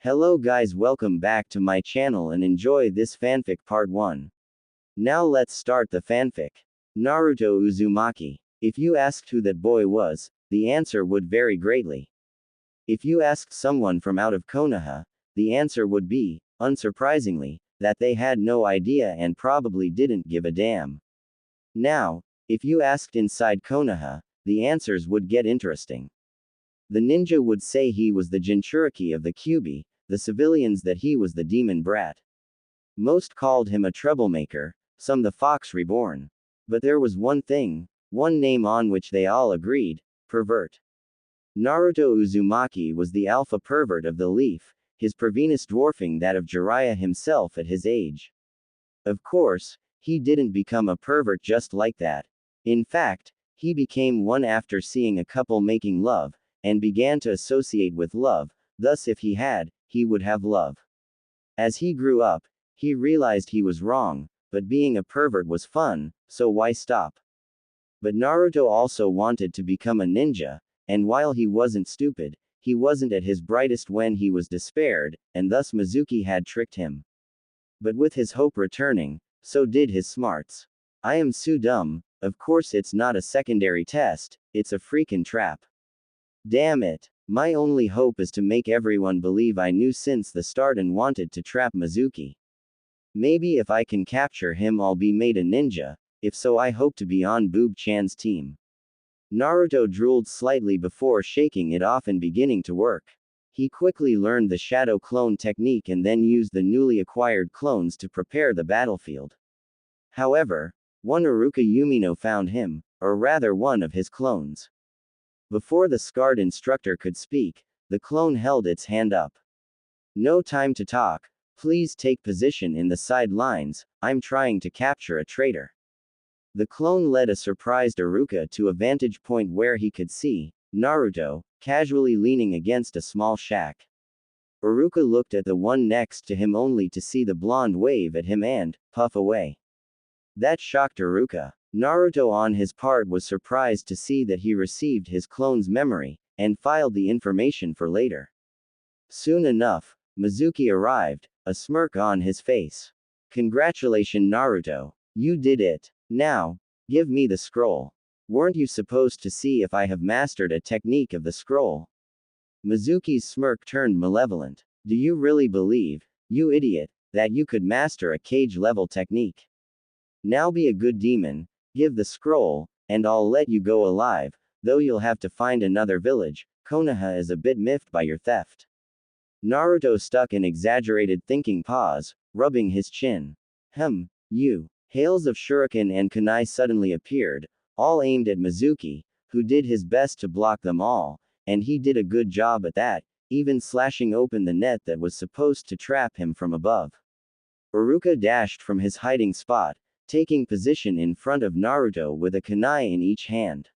Hello guys, welcome back to my channel and enjoy this fanfic part 1. Now let's start the fanfic. Naruto Uzumaki. If you asked who that boy was, the answer would vary greatly. If you asked someone from out of Konoha, the answer would be, unsurprisingly, that they had no idea and probably didn't give a damn. Now, if you asked inside Konoha, the answers would get interesting. The ninja would say he was the Jinchuriki of the Kyuubi, the civilians that he was the demon brat. Most called him a troublemaker, some the Fox Reborn. But there was one thing, one name on which they all agreed, pervert. Naruto Uzumaki was the alpha pervert of the Leaf, his perviness dwarfing that of Jiraiya himself at his age. Of course, he didn't become a pervert just like that. In fact, he became one after seeing a couple making love, and began to associate with love, thus if he had, he would have love. As he grew up, he realized he was wrong, but being a pervert was fun, so why stop? But Naruto also wanted to become a ninja, and while he wasn't stupid, he wasn't at his brightest when he was despaired, and thus Mizuki had tricked him. But with his hope returning, so did his smarts. I am so dumb, of course it's not a secondary test, it's a freaking trap. Damn it. My only hope is to make everyone believe I knew since the start and wanted to trap Mizuki. Maybe if I can capture him I'll be made a ninja, if so I hope to be on Boob-chan's team. Naruto drooled slightly before shaking it off and beginning to work. He quickly learned the shadow clone technique and then used the newly acquired clones to prepare the battlefield. However, one Iruka Umino found him, or rather one of his clones. Before the scarred instructor could speak, the clone held its hand up. No time to talk, please take position in the sidelines, I'm trying to capture a traitor. The clone led a surprised Iruka to a vantage point where he could see Naruto, casually leaning against a small shack. Iruka looked at the one next to him only to see the blonde wave at him and puff away. That shocked Iruka. Naruto on his part was surprised to see that he received his clone's memory, and filed the information for later. Soon enough, Mizuki arrived, a smirk on his face. Congratulations Naruto, you did it. Now, give me the scroll. Weren't you supposed to see if I have mastered a technique of the scroll? Mizuki's smirk turned malevolent. Do you really believe, you idiot, that you could master a cage-level technique? Now be a good demon, give the scroll, and I'll let you go alive, though you'll have to find another village. Konoha is a bit miffed by your theft. Naruto stuck an exaggerated thinking pause, rubbing his chin. You. Hails of shuriken and kunai suddenly appeared, all aimed at Mizuki, who did his best to block them all, and he did a good job at that, even slashing open the net that was supposed to trap him from above. Iruka dashed from his hiding spot, taking position in front of Naruto with a kunai in each hand.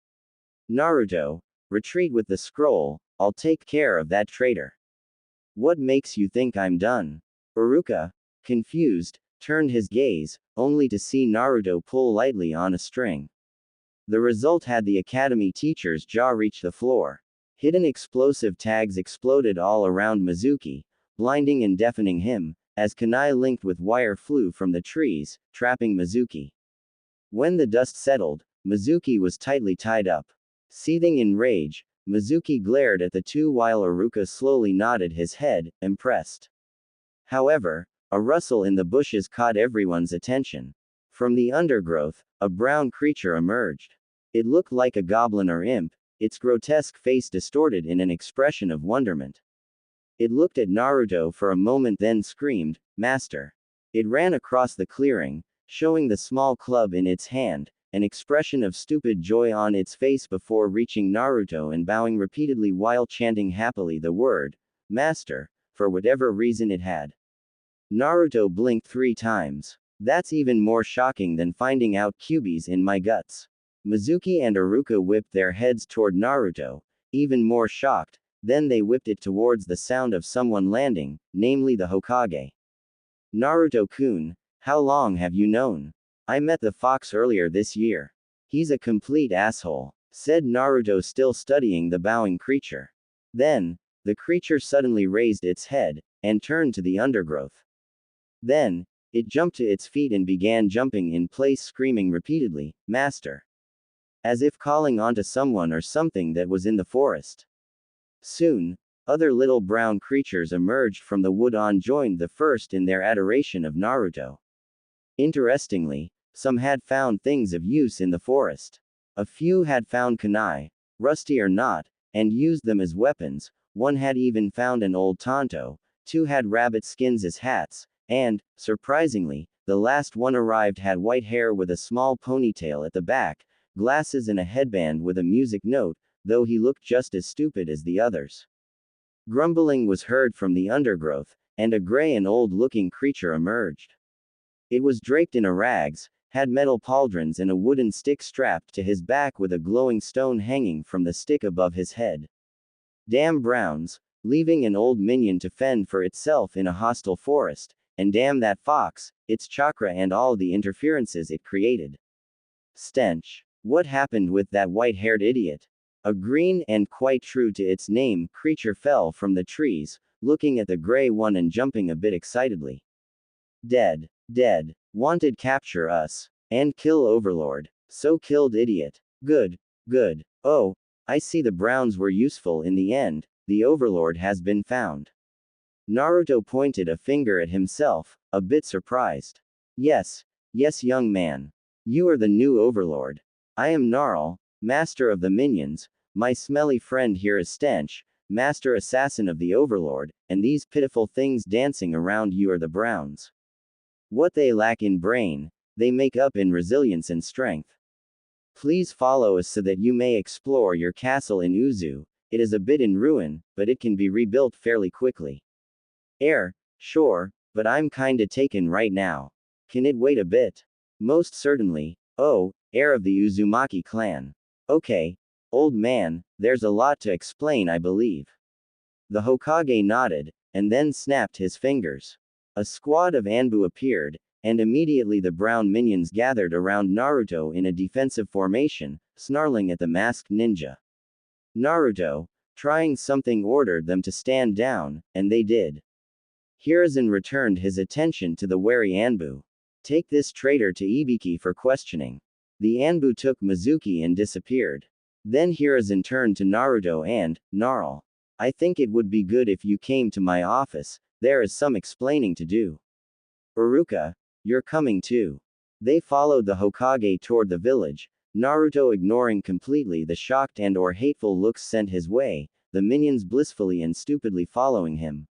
Naruto, retreat with the scroll, I'll take care of that traitor. What makes you think I'm done? Iruka, confused, turned his gaze, only to see Naruto pull lightly on a string. The result had the academy teacher's jaw reach the floor. Hidden explosive tags exploded all around Mizuki, blinding and deafening him, as kunai linked with wire flew from the trees, trapping Mizuki. When the dust settled, Mizuki was tightly tied up. Seething in rage, Mizuki glared at the two while Iruka slowly nodded his head, impressed. However, a rustle in the bushes caught everyone's attention. From the undergrowth, a brown creature emerged. It looked like a goblin or imp, its grotesque face distorted in an expression of wonderment. It looked at Naruto for a moment then screamed, "Master!" It ran across the clearing, showing the small club in its hand, an expression of stupid joy on its face before reaching Naruto and bowing repeatedly while chanting happily the word, "Master," for whatever reason it had. Naruto blinked 3 times. That's even more shocking than finding out Kyuubi's in my guts. Mizuki and Iruka whipped their heads toward Naruto, even more shocked, then they whipped it towards the sound of someone landing, namely the Hokage. Naruto-kun, how long have you known? I met the fox earlier this year. He's a complete asshole, said Naruto still studying the bowing creature. Then, the creature suddenly raised its head, and turned to the undergrowth. Then, it jumped to its feet and began jumping in place, screaming repeatedly, "Master!" as if calling onto someone or something that was in the forest. Soon, other little brown creatures emerged from the wood and joined the first in their adoration of Naruto. Interestingly, some had found things of use in the forest. A few had found kunai, rusty or not, and used them as weapons. One had even found an old tanto, two had rabbit skins as hats, and, surprisingly, the last one arrived had white hair with a small ponytail at the back, glasses and a headband with a music note, though he looked just as stupid as the others. Grumbling was heard from the undergrowth, and a gray and old-looking creature emerged. It was draped in rags, had metal pauldrons and a wooden stick strapped to his back with a glowing stone hanging from the stick above his head. Damn Browns, leaving an old minion to fend for itself in a hostile forest, and damn that fox, its chakra and all the interferences it created. Stench. What happened with that white-haired idiot? A green, and quite true to its name, creature fell from the trees, looking at the gray one and jumping a bit excitedly. Dead. Dead. Wanted capture us. And kill Overlord. So killed idiot. Good. Good. Oh, I see the Browns were useful in the end, the Overlord has been found. Naruto pointed a finger at himself, a bit surprised. Yes. Yes, young man. You are the new Overlord. I am Gnarl, master of the minions, my smelly friend here is Stench, master assassin of the Overlord, and these pitiful things dancing around you are the Browns. What they lack in brain, they make up in resilience and strength. Please follow us so that you may explore your castle in Uzu. It is a bit in ruin, but it can be rebuilt fairly quickly. Sure, but I'm kinda taken right now. Can it wait a bit? Most certainly. Oh, heir of the Uzumaki clan. Okay, old man, there's a lot to explain, I believe. The Hokage nodded, and then snapped his fingers. A squad of Anbu appeared, and immediately the brown minions gathered around Naruto in a defensive formation, snarling at the masked ninja. Naruto, trying something, ordered them to stand down, and they did. Hiruzen returned his attention to the wary Anbu. Take this traitor to Ibiki for questioning. The Anbu took Mizuki and disappeared. Then Hiruzen turned to Naruto and, Gnarl. I think it would be good if you came to my office, there is some explaining to do. Uruka, you're coming too. They followed the Hokage toward the village, Naruto ignoring completely the shocked and or hateful looks sent his way, the minions blissfully and stupidly following him.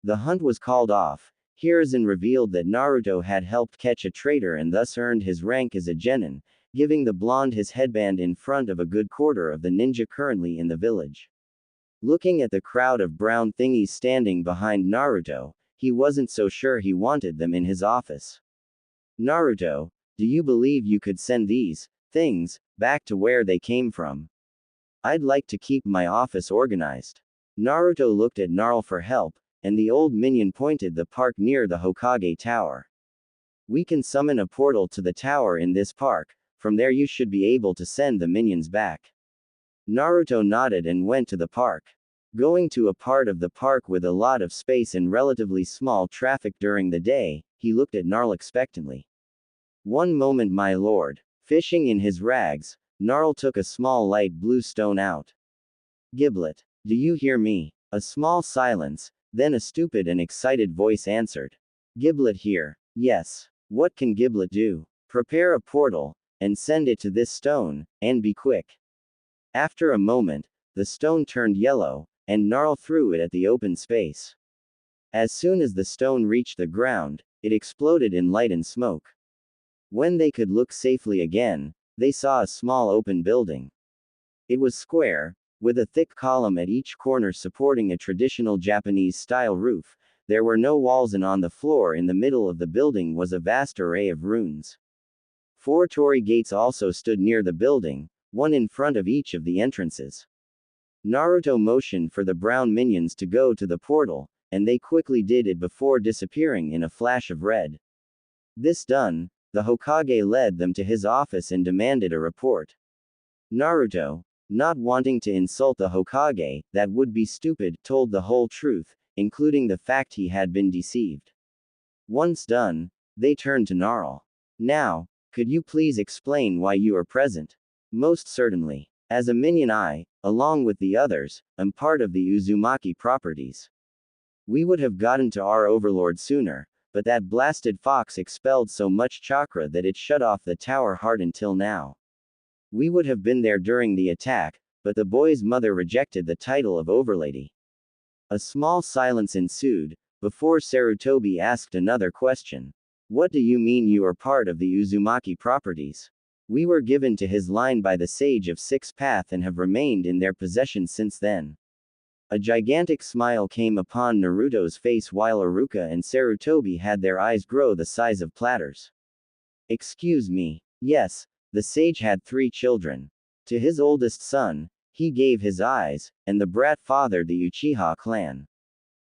The hunt was called off. Hiruzen revealed that Naruto had helped catch a traitor and thus earned his rank as a genin, giving the blonde his headband in front of a good quarter of the ninja currently in the village. Looking at the crowd of brown thingies standing behind Naruto, he wasn't so sure he wanted them in his office. Naruto, do you believe you could send these things back to where they came from? I'd like to keep my office organized. Naruto looked at Gnarl for help, and the old minion pointed the park near the Hokage tower. We can summon a portal to the tower in this park, from there you should be able to send the minions back. Naruto nodded and went to the park. Going to a part of the park with a lot of space and relatively small traffic during the day, he looked at Gnarl expectantly. One moment, my lord. Fishing in his rags, Gnarl took a small light blue stone out. Giblet, do you hear me? A small silence, then a stupid and excited voice answered. Giblet here. Yes. What can Giblet do? Prepare a portal, and send it to this stone, and be quick. After a moment, the stone turned yellow, and Gnarl threw it at the open space. As soon as the stone reached the ground, it exploded in light and smoke. When they could look safely again, they saw a small open building. It was square, with a thick column at each corner supporting a traditional Japanese-style roof. There were no walls, and on the floor in the middle of the building was a vast array of runes. 4 torii gates also stood near the building, one in front of each of the entrances. Naruto motioned for the brown minions to go to the portal, and they quickly did it before disappearing in a flash of red. This done, the Hokage led them to his office and demanded a report. Naruto, not wanting to insult the Hokage, that would be stupid, told the whole truth. including the fact he had been deceived. Once done, they turned to Gnarl. Now, could you please explain why you are present? Most certainly. As a minion I, along with the others, am part of the Uzumaki properties. We would have gotten to our overlord sooner, but that blasted fox expelled so much chakra that it shut off the tower heart until now. We would have been there during the attack, but the boy's mother rejected the title of overlady. A small silence ensued, before Sarutobi asked another question. What do you mean you are part of the Uzumaki properties? We were given to his line by the Sage of Six Path and have remained in their possession since then. A gigantic smile came upon Naruto's face while Iruka and Sarutobi had their eyes grow the size of platters. Excuse me. Yes, the sage had 3 children. To his oldest son, he gave his eyes, and the brat fathered the Uchiha clan.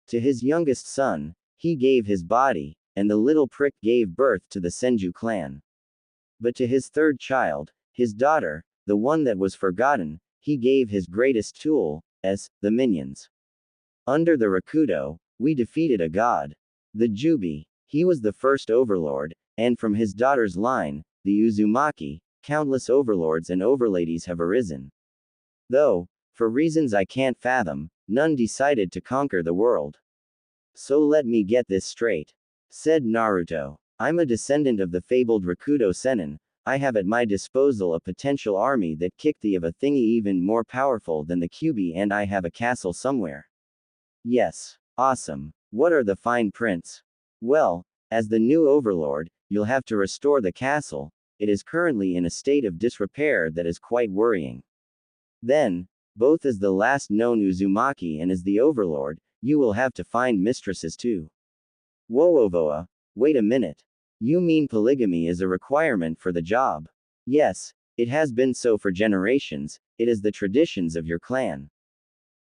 To his youngest son, he gave his body, and the little prick gave birth to the Senju clan. But to his 3rd child, his daughter, the one that was forgotten, he gave his greatest tool, the minions. Under the Rakudo, we defeated a god. The Jubi. He was the first overlord, and from his daughter's line, the Uzumaki, countless overlords and overladies have arisen. Though, for reasons I can't fathom, none decided to conquer the world. So let me get this straight, said Naruto. I'm a descendant of the fabled Rakudo Sennin. I have at my disposal a potential army that kicked the of a thingy even more powerful than the Kyuubi, and I have a castle somewhere. Yes. Awesome. What are the fine prints? Well, as the new overlord, you'll have to restore the castle. It is currently in a state of disrepair that is quite worrying. Then, both as the last known Uzumaki and as the overlord, you will have to find mistresses too. Whoa, wait a minute. You mean polygamy is a requirement for the job? Yes, it has been so for generations, it is the traditions of your clan,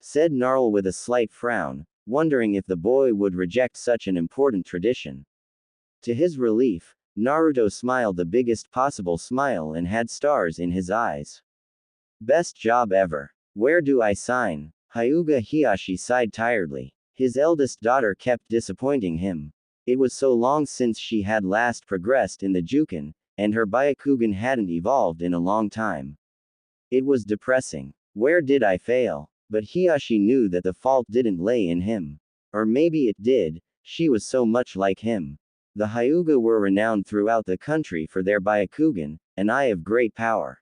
said Gnarl with a slight frown, wondering if the boy would reject such an important tradition. To his relief, Naruto smiled the biggest possible smile and had stars in his eyes. Best job ever. Where do I sign? Hyuga Hiyashi sighed tiredly. His eldest daughter kept disappointing him. It was so long since she had last progressed in the Juken, and her Byakugan hadn't evolved in a long time. It was depressing. Where did I fail? But Hiyashi knew that the fault didn't lay in him. Or maybe it did, she was so much like him. The Hyuga were renowned throughout the country for their Byakugan, an eye of great power.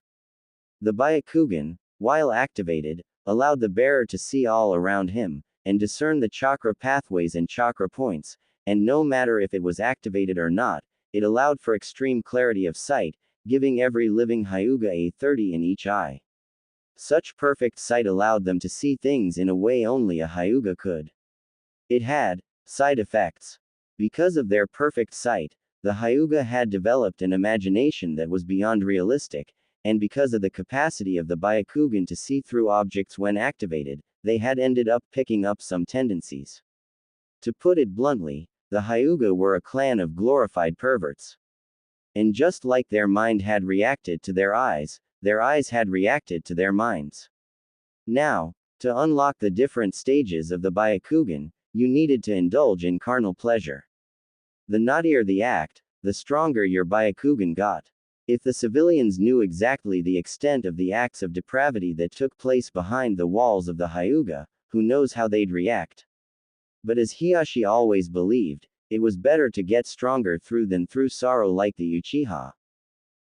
The Byakugan, while activated, allowed the bearer to see all around him, and discern the chakra pathways and chakra points, and no matter if it was activated or not, it allowed for extreme clarity of sight, giving every living Hyuga a 30 in each eye. Such perfect sight allowed them to see things in a way only a Hyuga could. It had side effects. Because of their perfect sight, the Hyuga had developed an imagination that was beyond realistic, and because of the capacity of the Byakugan to see through objects when activated, they had ended up picking up some tendencies. To put it bluntly, the Hyuga were a clan of glorified perverts. And just like their mind had reacted to their eyes had reacted to their minds. Now, to unlock the different stages of the Byakugan, you needed to indulge in carnal pleasure. The naughtier the act, the stronger your Byakugan got. If the civilians knew exactly the extent of the acts of depravity that took place behind the walls of the Hyuga, who knows how they'd react. But as Hiyashi always believed, it was better to get stronger through than through sorrow like the Uchiha.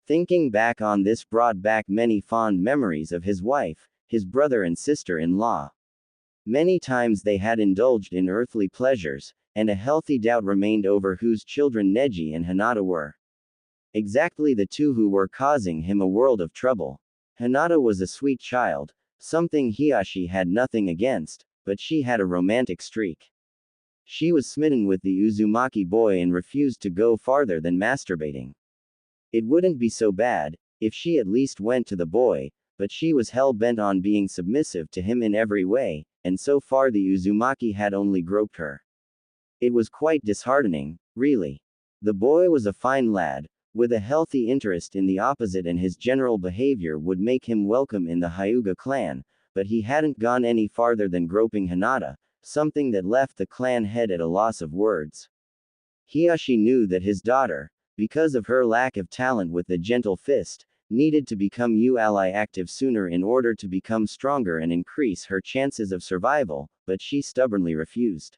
Thinking back on this brought back many fond memories of his wife, his brother and sister-in-law. Many times they had indulged in earthly pleasures, and a healthy doubt remained over whose children Neji and Hinata were. Exactly the two who were causing him a world of trouble. Hinata was a sweet child, something Hiyashi had nothing against, but she had a romantic streak. She was smitten with the Uzumaki boy and refused to go farther than masturbating. It wouldn't be so bad, if she at least went to the boy, but she was hell-bent on being submissive to him in every way, and so far the Uzumaki had only groped her. It was quite disheartening, really. The boy was a fine lad, with a healthy interest in the opposite, and his general behavior would make him welcome in the Hyuga clan, but he hadn't gone any farther than groping Hinata, something that left the clan head at a loss of words. Hiyashi knew that his daughter, because of her lack of talent with the gentle fist, needed to become ally active sooner in order to become stronger and increase her chances of survival, but she stubbornly refused.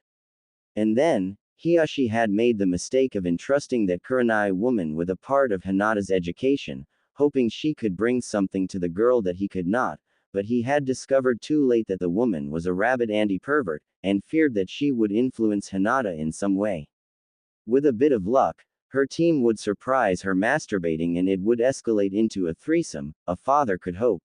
And then, Hiyashi had made the mistake of entrusting that Kurenai woman with a part of Hinata's education, hoping she could bring something to the girl that he could not, but he had discovered too late that the woman was a rabid anti-pervert, and feared that she would influence Hinata in some way. With a bit of luck, her team would surprise her masturbating and it would escalate into a threesome, a father could hope.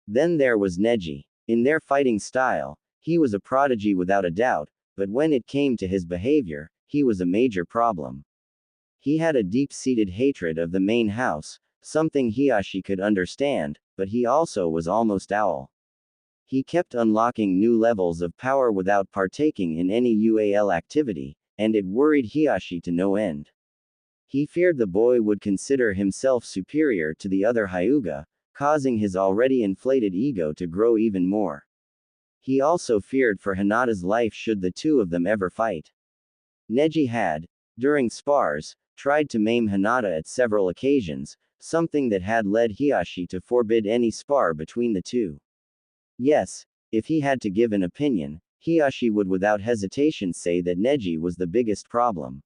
Then there was Neji. In their fighting style, he was a prodigy without a doubt, but when it came to his behavior, he was a major problem. He had a deep-seated hatred of the main house, something Hiyashi could understand, but he also was almost owl. He kept unlocking new levels of power without partaking in any UAL activity, and it worried Hiyashi to no end. He feared the boy would consider himself superior to the other Hyuga, causing his already inflated ego to grow even more. He also feared for Hinata's life should the two of them ever fight. Neji had, during spars, tried to maim Hinata at several occasions, something that had led Hiyashi to forbid any spar between the two. Yes, if he had to give an opinion, Hiyashi would without hesitation say that Neji was the biggest problem.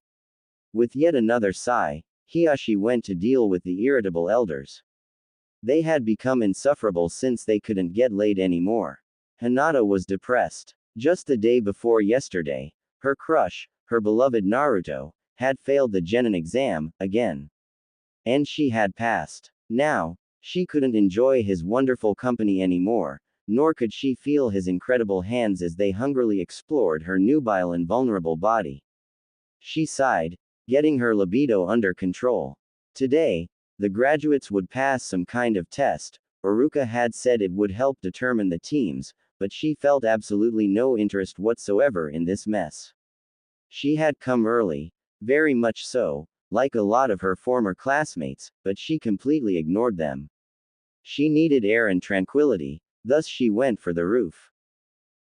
With yet another sigh, Hiyashi went to deal with the irritable elders. They had become insufferable since they couldn't get laid anymore. Hinata was depressed. Just the day before yesterday, her crush, her beloved Naruto, had failed the Genin exam, again. And she had passed. Now, she couldn't enjoy his wonderful company anymore, nor could she feel his incredible hands as they hungrily explored her nubile and vulnerable body. She sighed, getting her libido under control. Today, the graduates would pass some kind of test. Iruka had said it would help determine the teams, but she felt absolutely no interest whatsoever in this mess. She had come early, very much so, like a lot of her former classmates, but she completely ignored them. She needed air and tranquility, thus she went for the roof.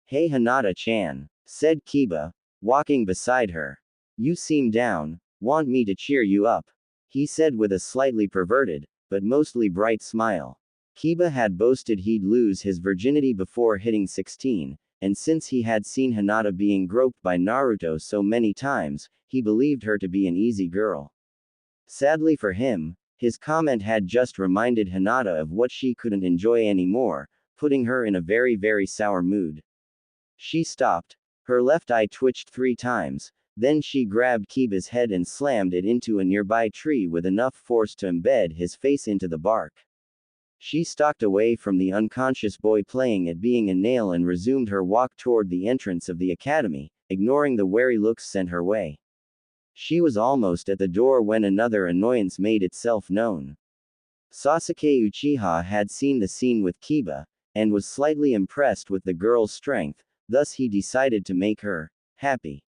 "Hey Hinata-chan," said Kiba, walking beside her. "You seem down, want me to cheer you up?" he said with a slightly perverted, but mostly bright smile. Kiba had boasted he'd lose his virginity before hitting 16, and since he had seen Hinata being groped by Naruto so many times, he believed her to be an easy girl. Sadly for him, his comment had just reminded Hinata of what she couldn't enjoy anymore, putting her in a very, very sour mood. She stopped. Her left eye twitched 3 times, then she grabbed Kiba's head and slammed it into a nearby tree with enough force to embed his face into the bark. She stalked away from the unconscious boy playing at being a nail and resumed her walk toward the entrance of the academy, ignoring the wary looks sent her way. She was almost at the door when another annoyance made itself known. Sasuke Uchiha had seen the scene with Kiba, and was slightly impressed with the girl's strength, thus he decided to make her happy.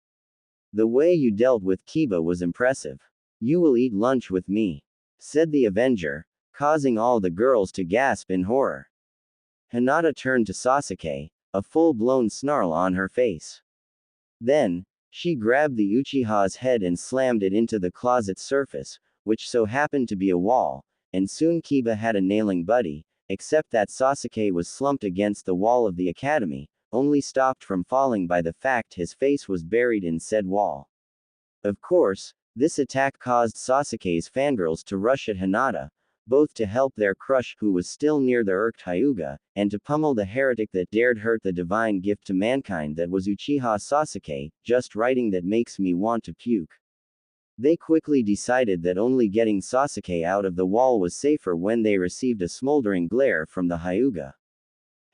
"The way you dealt with Kiba was impressive. You will eat lunch with me," said the Avenger, causing all the girls to gasp in horror. Hinata turned to Sasuke, a full-blown snarl on her face. Then, she grabbed the Uchiha's head and slammed it into the closet's surface, which so happened to be a wall, and soon Kiba had a nailing buddy, except that Sasuke was slumped against the wall of the academy, only stopped from falling by the fact his face was buried in said wall. Of course, this attack caused Sasuke's fangirls to rush at Hinata, both to help their crush who was still near the irked Hyuga, and to pummel the heretic that dared hurt the divine gift to mankind that was Uchiha Sasuke, just writing that makes me want to puke. They quickly decided that only getting Sasuke out of the wall was safer when they received a smoldering glare from the Hyuga.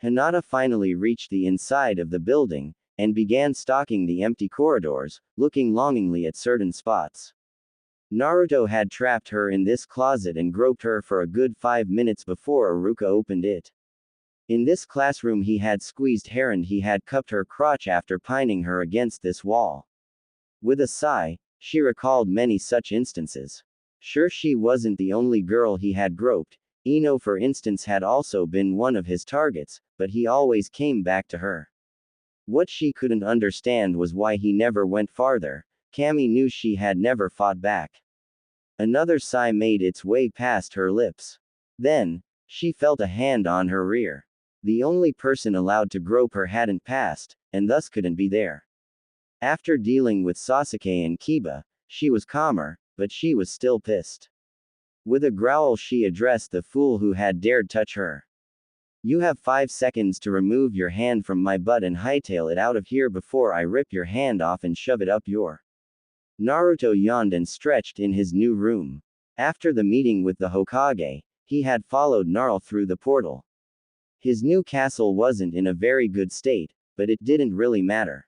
Hinata finally reached the inside of the building, and began stalking the empty corridors, looking longingly at certain spots. Naruto had trapped her in this closet and groped her for a good 5 minutes before Iruka opened it. In this classroom he had squeezed her and he had cupped her crotch after pining her against this wall. With a sigh, she recalled many such instances. Sure, she wasn't the only girl he had groped. Ino, for instance, had also been one of his targets, but he always came back to her. What she couldn't understand was why he never went farther. Cammy knew she had never fought back. Another sigh made its way past her lips. Then, she felt a hand on her rear. The only person allowed to grope her hadn't passed, and thus couldn't be there. After dealing with Sasuke and Kiba, she was calmer, but she was still pissed. With a growl she addressed the fool who had dared touch her. You have 5 seconds to remove your hand from my butt and hightail it out of here before I rip your hand off and shove it up your. Naruto yawned and stretched in his new room. After the meeting with the Hokage, he had followed Gnarl through the portal. His new castle wasn't in a very good state, but it didn't really matter.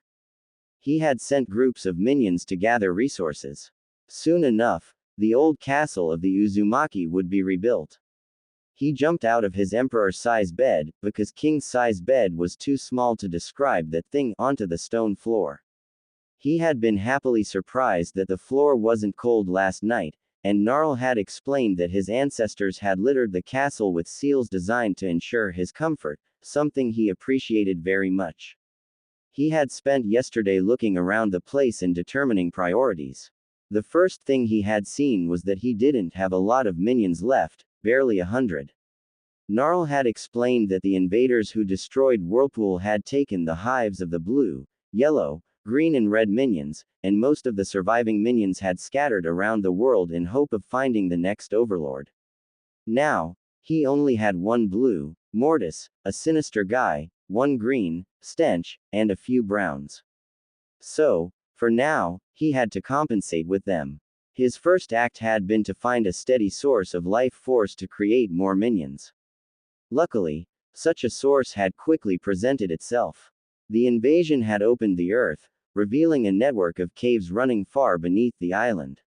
He had sent groups of minions to gather resources. Soon enough, the old castle of the Uzumaki would be rebuilt. He jumped out of his emperor-size bed, because king-size bed was too small to describe that thing, onto the stone floor. He had been happily surprised that the floor wasn't cold last night, and Gnarl had explained that his ancestors had littered the castle with seals designed to ensure his comfort, something he appreciated very much. He had spent yesterday looking around the place and determining priorities. The first thing he had seen was that he didn't have a lot of minions left, barely 100. Gnarl had explained that the invaders who destroyed Whirlpool had taken the hives of the blue, yellow, green and red minions, and most of the surviving minions had scattered around the world in hope of finding the next overlord. Now, he only had one blue, Mortis, a sinister guy, one green, Stench, and a few browns. So, for now, he had to compensate with them. His first act had been to find a steady source of life force to create more minions. Luckily, such a source had quickly presented itself. The invasion had opened the earth, revealing a network of caves running far beneath the island.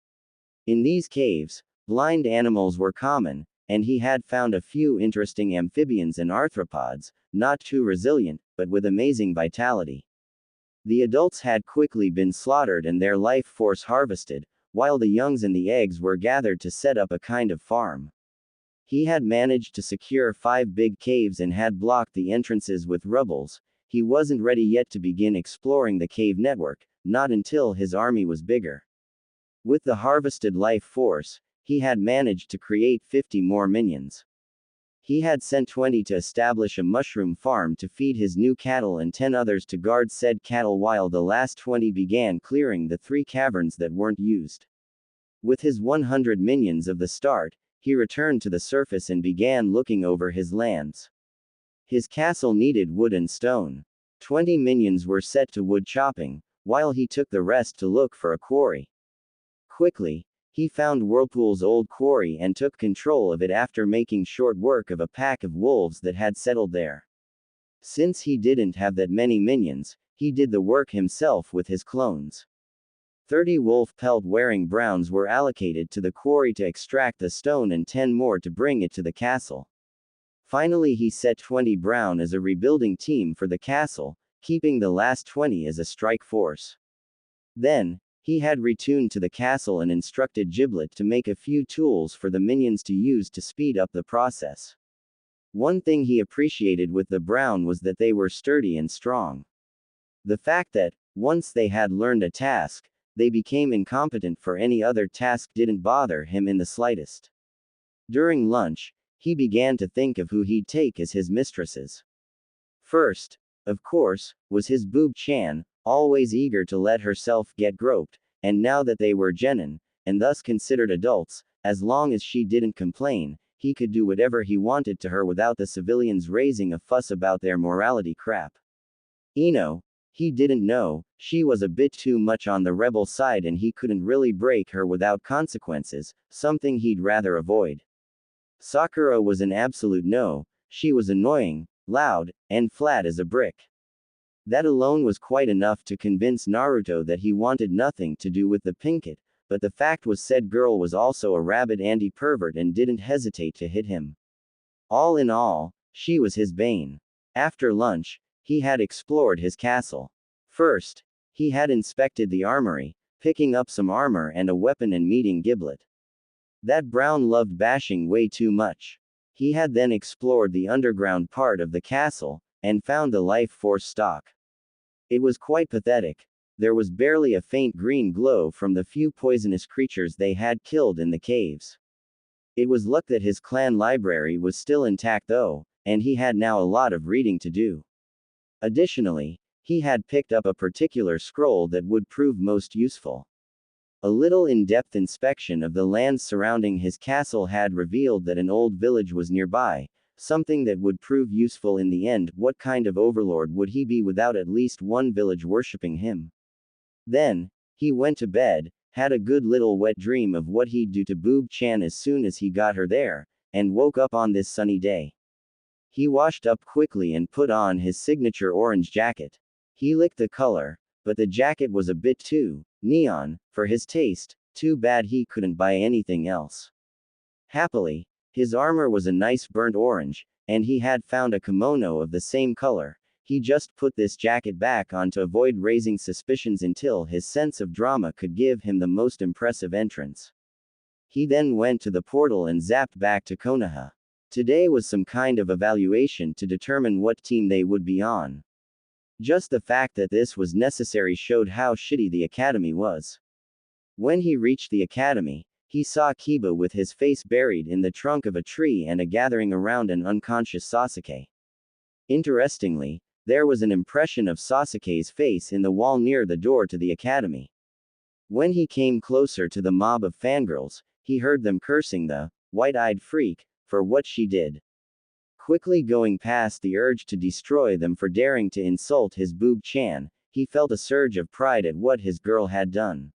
In these caves, blind animals were common, and he had found a few interesting amphibians and arthropods, not too resilient, but with amazing vitality. The adults had quickly been slaughtered and their life force harvested, while the youngs and the eggs were gathered to set up a kind of farm. He had managed to secure 5 big caves and had blocked the entrances with rubbles. He wasn't ready yet to begin exploring the cave network, not until his army was bigger. With the harvested life force, he had managed to create 50 more minions. He had sent 20 to establish a mushroom farm to feed his new cattle and 10 others to guard said cattle while the last 20 began clearing the 3 caverns that weren't used. With his 100 minions of the start, he returned to the surface and began looking over his lands. His castle needed wood and stone. 20 minions were set to wood chopping, while he took the rest to look for a quarry. Quickly, he found Whirlpool's old quarry and took control of it after making short work of a pack of wolves that had settled there. Since he didn't have that many minions, he did the work himself with his clones. 30 wolf pelt wearing browns were allocated to the quarry to extract the stone and 10 more to bring it to the castle. Finally he set 20 brown as a rebuilding team for the castle, keeping the last 20 as a strike force. Then, he had returned to the castle and instructed Giblet to make a few tools for the minions to use to speed up the process. One thing he appreciated with the brown was that they were sturdy and strong. The fact that, once they had learned a task, they became incompetent for any other task didn't bother him in the slightest. During lunch, he began to think of who he'd take as his mistresses. First, of course, was his boob-chan, always eager to let herself get groped, and now that they were genin, and thus considered adults, as long as she didn't complain, he could do whatever he wanted to her without the civilians raising a fuss about their morality crap. Ino, he didn't know, she was a bit too much on the rebel side and he couldn't really break her without consequences, something he'd rather avoid. Sakura was an absolute no, she was annoying, loud, and flat as a brick. That alone was quite enough to convince Naruto that he wanted nothing to do with the Pinkett, but the fact was said girl was also a rabid anti-pervert and didn't hesitate to hit him. All in all, she was his bane. After lunch, he had explored his castle. First, he had inspected the armory, picking up some armor and a weapon and meeting Giblet. That Brown loved bashing way too much. He had then explored the underground part of the castle, and found the life force stock. It was quite pathetic. There was barely a faint green glow from the few poisonous creatures they had killed in the caves. It was luck that his clan library was still intact though, and he had now a lot of reading to do. Additionally, he had picked up a particular scroll that would prove most useful. A little in-depth inspection of the lands surrounding his castle had revealed that an old village was nearby, something that would prove useful in the end. What kind of overlord would he be without at least one village worshipping him? Then, he went to bed, had a good little wet dream of what he'd do to Boob Chan as soon as he got her there, and woke up on this sunny day. He washed up quickly and put on his signature orange jacket. He liked the color, but the jacket was a bit too neon for his taste. Too bad he couldn't buy anything else. Happily, his armor was a nice burnt orange, and he had found a kimono of the same color. He just put this jacket back on to avoid raising suspicions until his sense of drama could give him the most impressive entrance. He then went to the portal and zapped back to Konoha. Today was some kind of evaluation to determine what team they would be on. Just the fact that this was necessary showed how shitty the academy was. When he reached the academy, he saw Kiba with his face buried in the trunk of a tree and a gathering around an unconscious Sasuke. Interestingly, there was an impression of Sasuke's face in the wall near the door to the academy. When he came closer to the mob of fangirls, he heard them cursing the white-eyed freak for what she did. Quickly going past the urge to destroy them for daring to insult his Boob Chan, he felt a surge of pride at what his girl had done.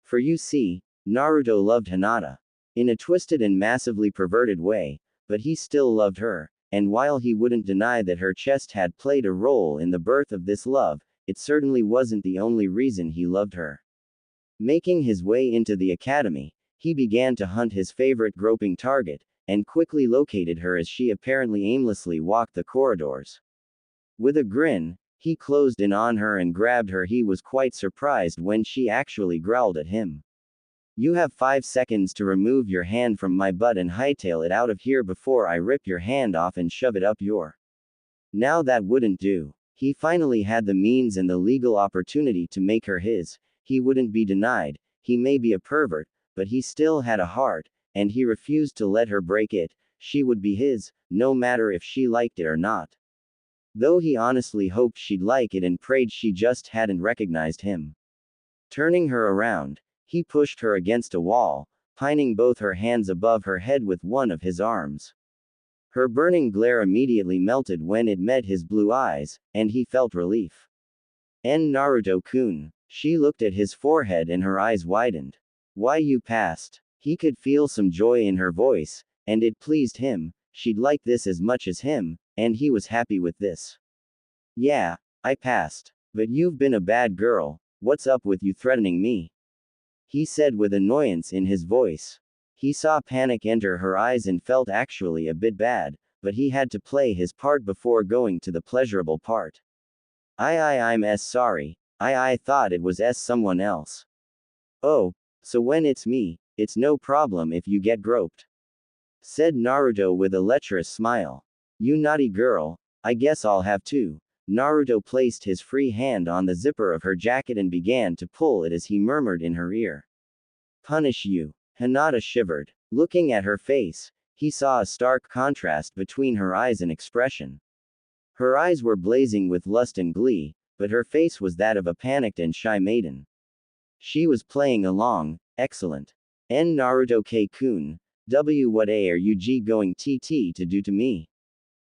For you see, Naruto loved Hinata. In a twisted and massively perverted way, but he still loved her. And while he wouldn't deny that her chest had played a role in the birth of this love, it certainly wasn't the only reason he loved her. Making his way into the academy, he began to hunt his favorite groping target, and quickly located her as she apparently aimlessly walked the corridors. With a grin, he closed in on her and grabbed her. He was quite surprised when she actually growled at him. You have 5 seconds to remove your hand from my butt and hightail it out of here before I rip your hand off and shove it up your. Now that wouldn't do. He finally had the means and the legal opportunity to make her his. He wouldn't be denied. He may be a pervert, but he still had a heart, and he refused to let her break it. She would be his, no matter if she liked it or not. Though he honestly hoped she'd like it and prayed she just hadn't recognized him. Turning her around, he pushed her against a wall, pining both her hands above her head with one of his arms. Her burning glare immediately melted when it met his blue eyes, and he felt relief. Naruto-kun. She looked at his forehead and her eyes widened. Why you passed? He could feel some joy in her voice, and it pleased him. She'd like this as much as him, and he was happy with this. Yeah, I passed. But you've been a bad girl. What's up with you threatening me? He said with annoyance in his voice. He saw panic enter her eyes and felt actually a bit bad, but he had to play his part before going to the pleasurable part. I'm sorry. I thought it was someone else. Oh, so when it's me, it's no problem if you get groped. Said Naruto with a lecherous smile. You naughty girl, I guess I'll have to. Naruto placed his free hand on the zipper of her jacket and began to pull it as he murmured in her ear. Punish you. Hinata shivered. Looking at her face, he saw a stark contrast between her eyes and expression. Her eyes were blazing with lust and glee, but her face was that of a panicked and shy maiden. She was playing along. Excellent. Naruto K-kun, what are you going to do to me?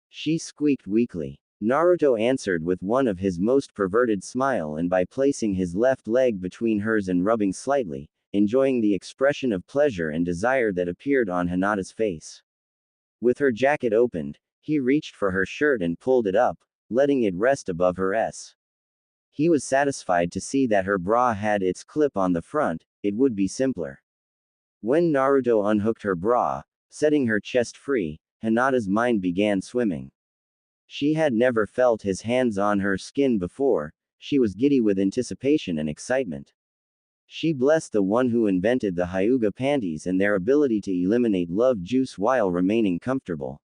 She squeaked weakly. Naruto answered with one of his most perverted smile and by placing his left leg between hers and rubbing slightly, enjoying the expression of pleasure and desire that appeared on Hinata's face. With her jacket opened, he reached for her shirt and pulled it up, letting it rest above her S. He was satisfied to see that her bra had its clip on the front. It would be simpler. When Naruto unhooked her bra, setting her chest free, Hinata's mind began swimming. She had never felt his hands on her skin before. She was giddy with anticipation and excitement. She blessed the one who invented the Hyuga panties and their ability to eliminate love juice while remaining comfortable.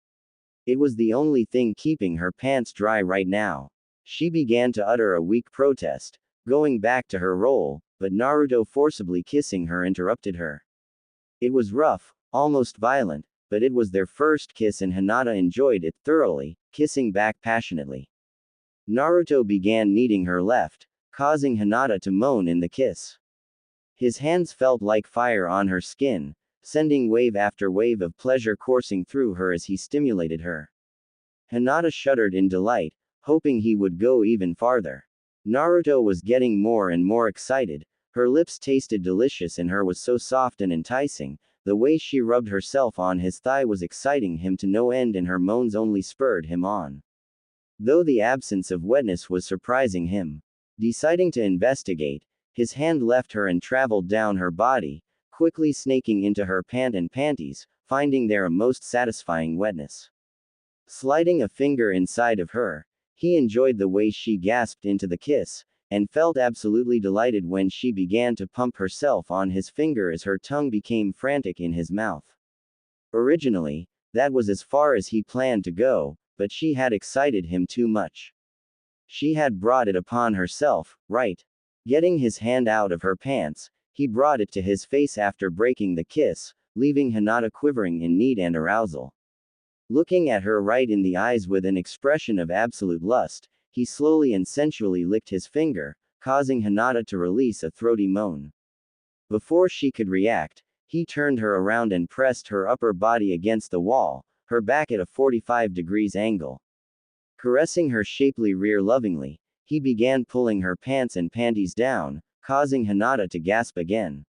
It was the only thing keeping her pants dry right now. She began to utter a weak protest, going back to her role, but Naruto forcibly kissing her interrupted her. It was rough, almost violent, but it was their first kiss and Hinata enjoyed it thoroughly, kissing back passionately. Naruto began kneading her left, causing Hinata to moan in the kiss. His hands felt like fire on her skin, sending wave after wave of pleasure coursing through her as he stimulated her. Hinata shuddered in delight, hoping he would go even farther. Naruto was getting more and more excited. Her lips tasted delicious and her was so soft and enticing. The way she rubbed herself on his thigh was exciting him to no end and her moans only spurred him on. Though the absence of wetness was surprising him. Deciding to investigate, his hand left her and traveled down her body, quickly snaking into her pant and panties, finding there a most satisfying wetness. Sliding a finger inside of her, he enjoyed the way she gasped into the kiss, and felt absolutely delighted when she began to pump herself on his finger as her tongue became frantic in his mouth. Originally, that was as far as he planned to go, but she had excited him too much. She had brought it upon herself, right? Getting his hand out of her pants, he brought it to his face after breaking the kiss, leaving Hinata quivering in need and arousal. Looking at her right in the eyes with an expression of absolute lust, he slowly and sensually licked his finger, causing Hinata to release a throaty moan. Before she could react, he turned her around and pressed her upper body against the wall, her back at a 45 degrees angle. Caressing her shapely rear lovingly, he began pulling her pants and panties down, causing Hinata to gasp again.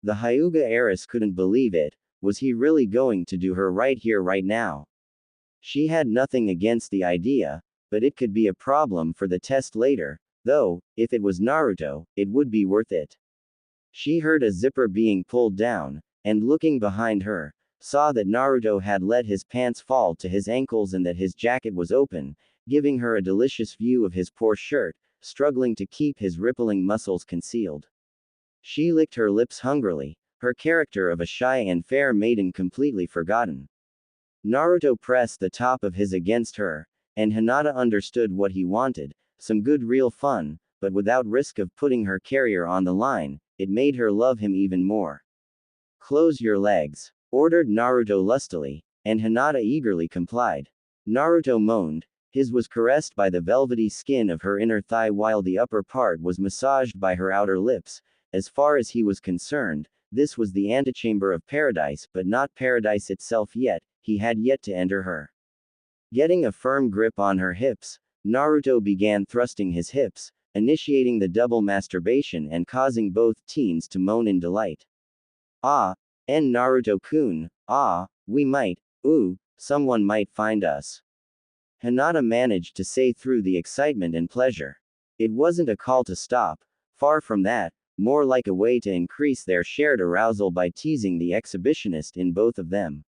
The Hyuga heiress couldn't believe it. Was he really going to do her right here right now? She had nothing against the idea, but it could be a problem for the test later, though, if it was Naruto, it would be worth it. She heard a zipper being pulled down, and looking behind her, saw that Naruto had let his pants fall to his ankles and that his jacket was open, giving her a delicious view of his poor shirt, struggling to keep his rippling muscles concealed. She licked her lips hungrily, her character of a shy and fair maiden completely forgotten. Naruto pressed the top of his against her, and Hinata understood what he wanted, some good real fun, but without risk of putting her carrier on the line. It made her love him even more. Close your legs, ordered Naruto lustily, and Hinata eagerly complied. Naruto moaned. His was caressed by the velvety skin of her inner thigh while the upper part was massaged by her outer lips. As far as he was concerned, this was the antechamber of paradise, but not paradise itself yet. He had yet to enter her. Getting a firm grip on her hips, Naruto began thrusting his hips, initiating the double masturbation and causing both teens to moan in delight. Ah, and Naruto-kun, ah, we might, someone might find us. Hinata managed to say through the excitement and pleasure. It wasn't a call to stop, far from that, more like a way to increase their shared arousal by teasing the exhibitionist in both of them.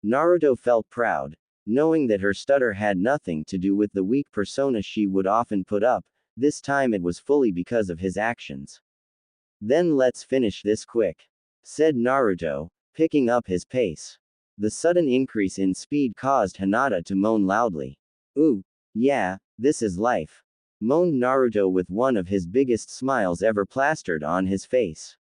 Naruto felt proud, knowing that her stutter had nothing to do with the weak persona she would often put up. This time it was fully because of his actions. Then let's finish this quick, said Naruto, picking up his pace. The sudden increase in speed caused Hinata to moan loudly. Ooh, yeah, this is life, moaned Naruto with one of his biggest smiles ever plastered on his face.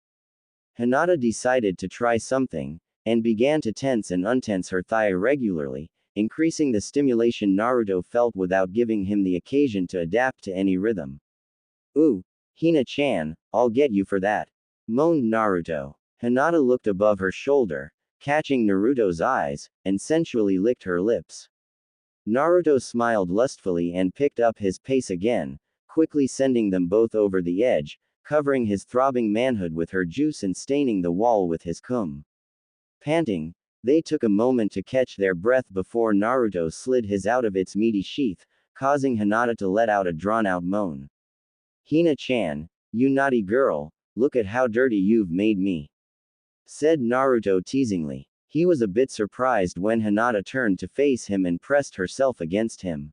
Hinata decided to try something, and began to tense and untense her thigh irregularly, increasing the stimulation Naruto felt without giving him the occasion to adapt to any rhythm. Ooh, Hina-chan, I'll get you for that, moaned Naruto. Hinata looked above her shoulder, catching Naruto's eyes, and sensually licked her lips. Naruto smiled lustfully and picked up his pace again, quickly sending them both over the edge, covering his throbbing manhood with her juice and staining the wall with his cum. Panting, they took a moment to catch their breath before Naruto slid his out of its meaty sheath, causing Hinata to let out a drawn-out moan. Hina-chan, you naughty girl, look at how dirty you've made me, said Naruto teasingly. He was a bit surprised when Hinata turned to face him and pressed herself against him.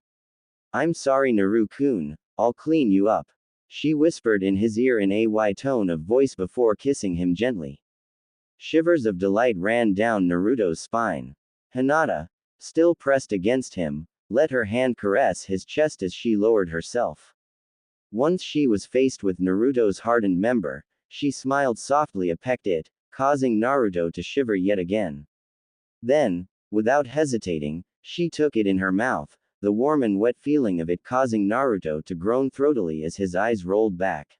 I'm sorry Naru-kun, I'll clean you up, she whispered in his ear in a tone of voice before kissing him gently. Shivers of delight ran down Naruto's spine. Hinata, still pressed against him, let her hand caress his chest as she lowered herself. Once she was faced with Naruto's hardened member, she smiled softly and pecked it, causing Naruto to shiver yet again. Then, without hesitating, she took it in her mouth, the warm and wet feeling of it causing Naruto to groan throatily as his eyes rolled back.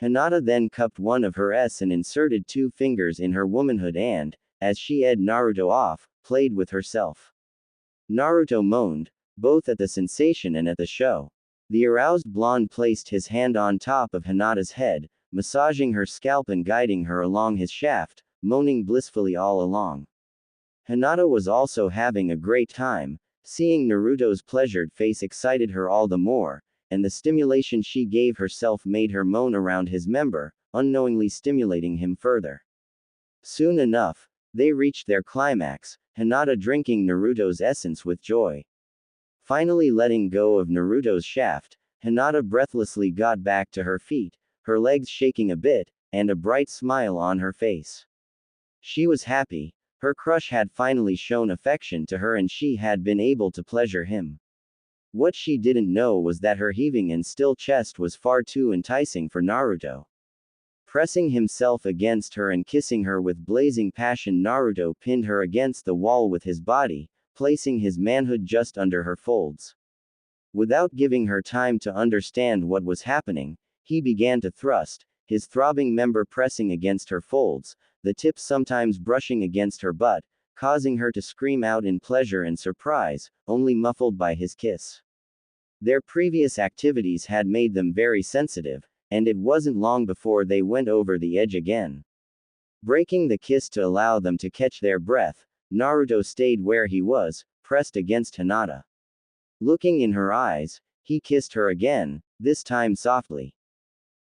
Hinata then cupped one of her s and inserted 2 fingers in her womanhood and, as she edged Naruto off, played with herself. Naruto moaned, both at the sensation and at the show. The aroused blonde placed his hand on top of Hinata's head, massaging her scalp and guiding her along his shaft, moaning blissfully all along. Hinata was also having a great time. Seeing Naruto's pleasured face excited her all the more, and the stimulation she gave herself made her moan around his member, unknowingly stimulating him further. Soon enough, they reached their climax, Hinata drinking Naruto's essence with joy. Finally letting go of Naruto's shaft, Hinata breathlessly got back to her feet, her legs shaking a bit, and a bright smile on her face. She was happy. Her crush had finally shown affection to her and she had been able to pleasure him. What she didn't know was that her heaving and still chest was far too enticing for Naruto. Pressing himself against her and kissing her with blazing passion, Naruto pinned her against the wall with his body, placing his manhood just under her folds. Without giving her time to understand what was happening, he began to thrust, his throbbing member pressing against her folds, the tips sometimes brushing against her butt, causing her to scream out in pleasure and surprise, only muffled by his kiss. Their previous activities had made them very sensitive, and it wasn't long before they went over the edge again. Breaking the kiss to allow them to catch their breath, Naruto stayed where he was, pressed against Hinata. Looking in her eyes, he kissed her again, this time softly.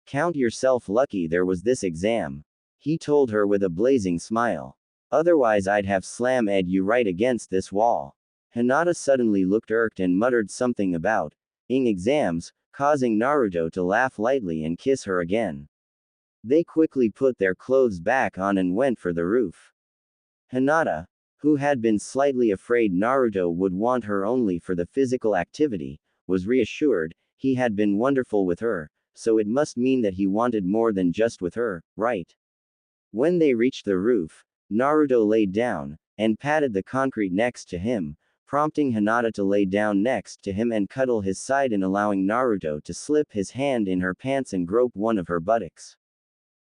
"Count yourself lucky there was this exam," he told her with a blazing smile. "Otherwise I'd have slammed you right against this wall." Hinata suddenly looked irked and muttered something about exams, causing Naruto to laugh lightly and kiss her again. They quickly put their clothes back on and went for the roof. Hinata, who had been slightly afraid Naruto would want her only for the physical activity, was reassured. He had been wonderful with her, so it must mean that he wanted more than just with her, right? When they reached the roof, Naruto laid down, and patted the concrete next to him, prompting Hinata to lay down next to him and cuddle his side and allowing Naruto to slip his hand in her pants and grope one of her buttocks.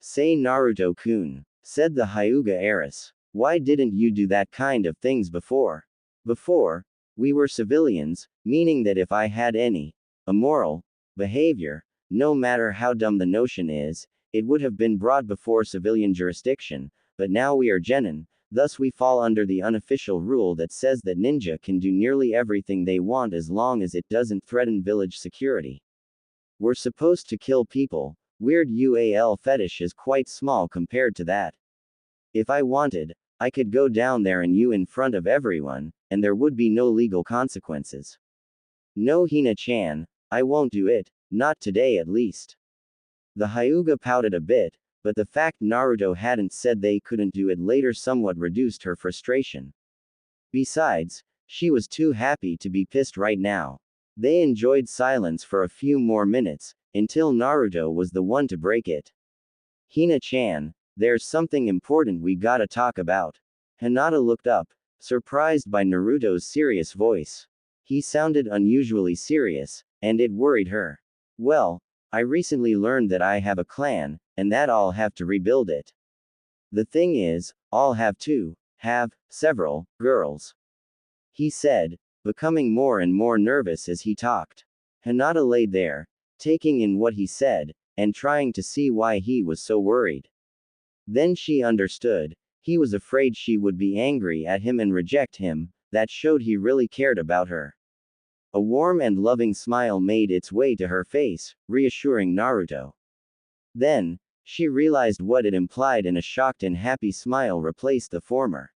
"Say Naruto-kun," said the Hyuga heiress. "Why didn't you do that kind of things before? Before, we were civilians, meaning that if I had any immoral behavior, no matter how dumb the notion is, it would have been brought before civilian jurisdiction, but now we are genin, thus we fall under the unofficial rule that says that ninja can do nearly everything they want as long as it doesn't threaten village security. We're supposed to kill people. Weird UAL fetish is quite small compared to that. If I wanted, I could go down there and you in front of everyone, and there would be no legal consequences. No, Hina-chan, I won't do it, not today at least." The Hyuga pouted a bit, but the fact Naruto hadn't said they couldn't do it later somewhat reduced her frustration. Besides, she was too happy to be pissed right now. They enjoyed silence for a few more minutes, until Naruto was the one to break it. "Hina-chan, there's something important we gotta talk about." Hinata looked up, surprised by Naruto's serious voice. He sounded unusually serious, and it worried her. "Well, I recently learned that I have a clan, and that I'll have to rebuild it. The thing is, I'll have to have several girls," he said, becoming more and more nervous as he talked. Hinata lay there, taking in what he said, and trying to see why he was so worried. Then she understood. He was afraid she would be angry at him and reject him. That showed he really cared about her. A warm and loving smile made its way to her face, reassuring Naruto. Then, she realized what it implied and a shocked and happy smile replaced the former.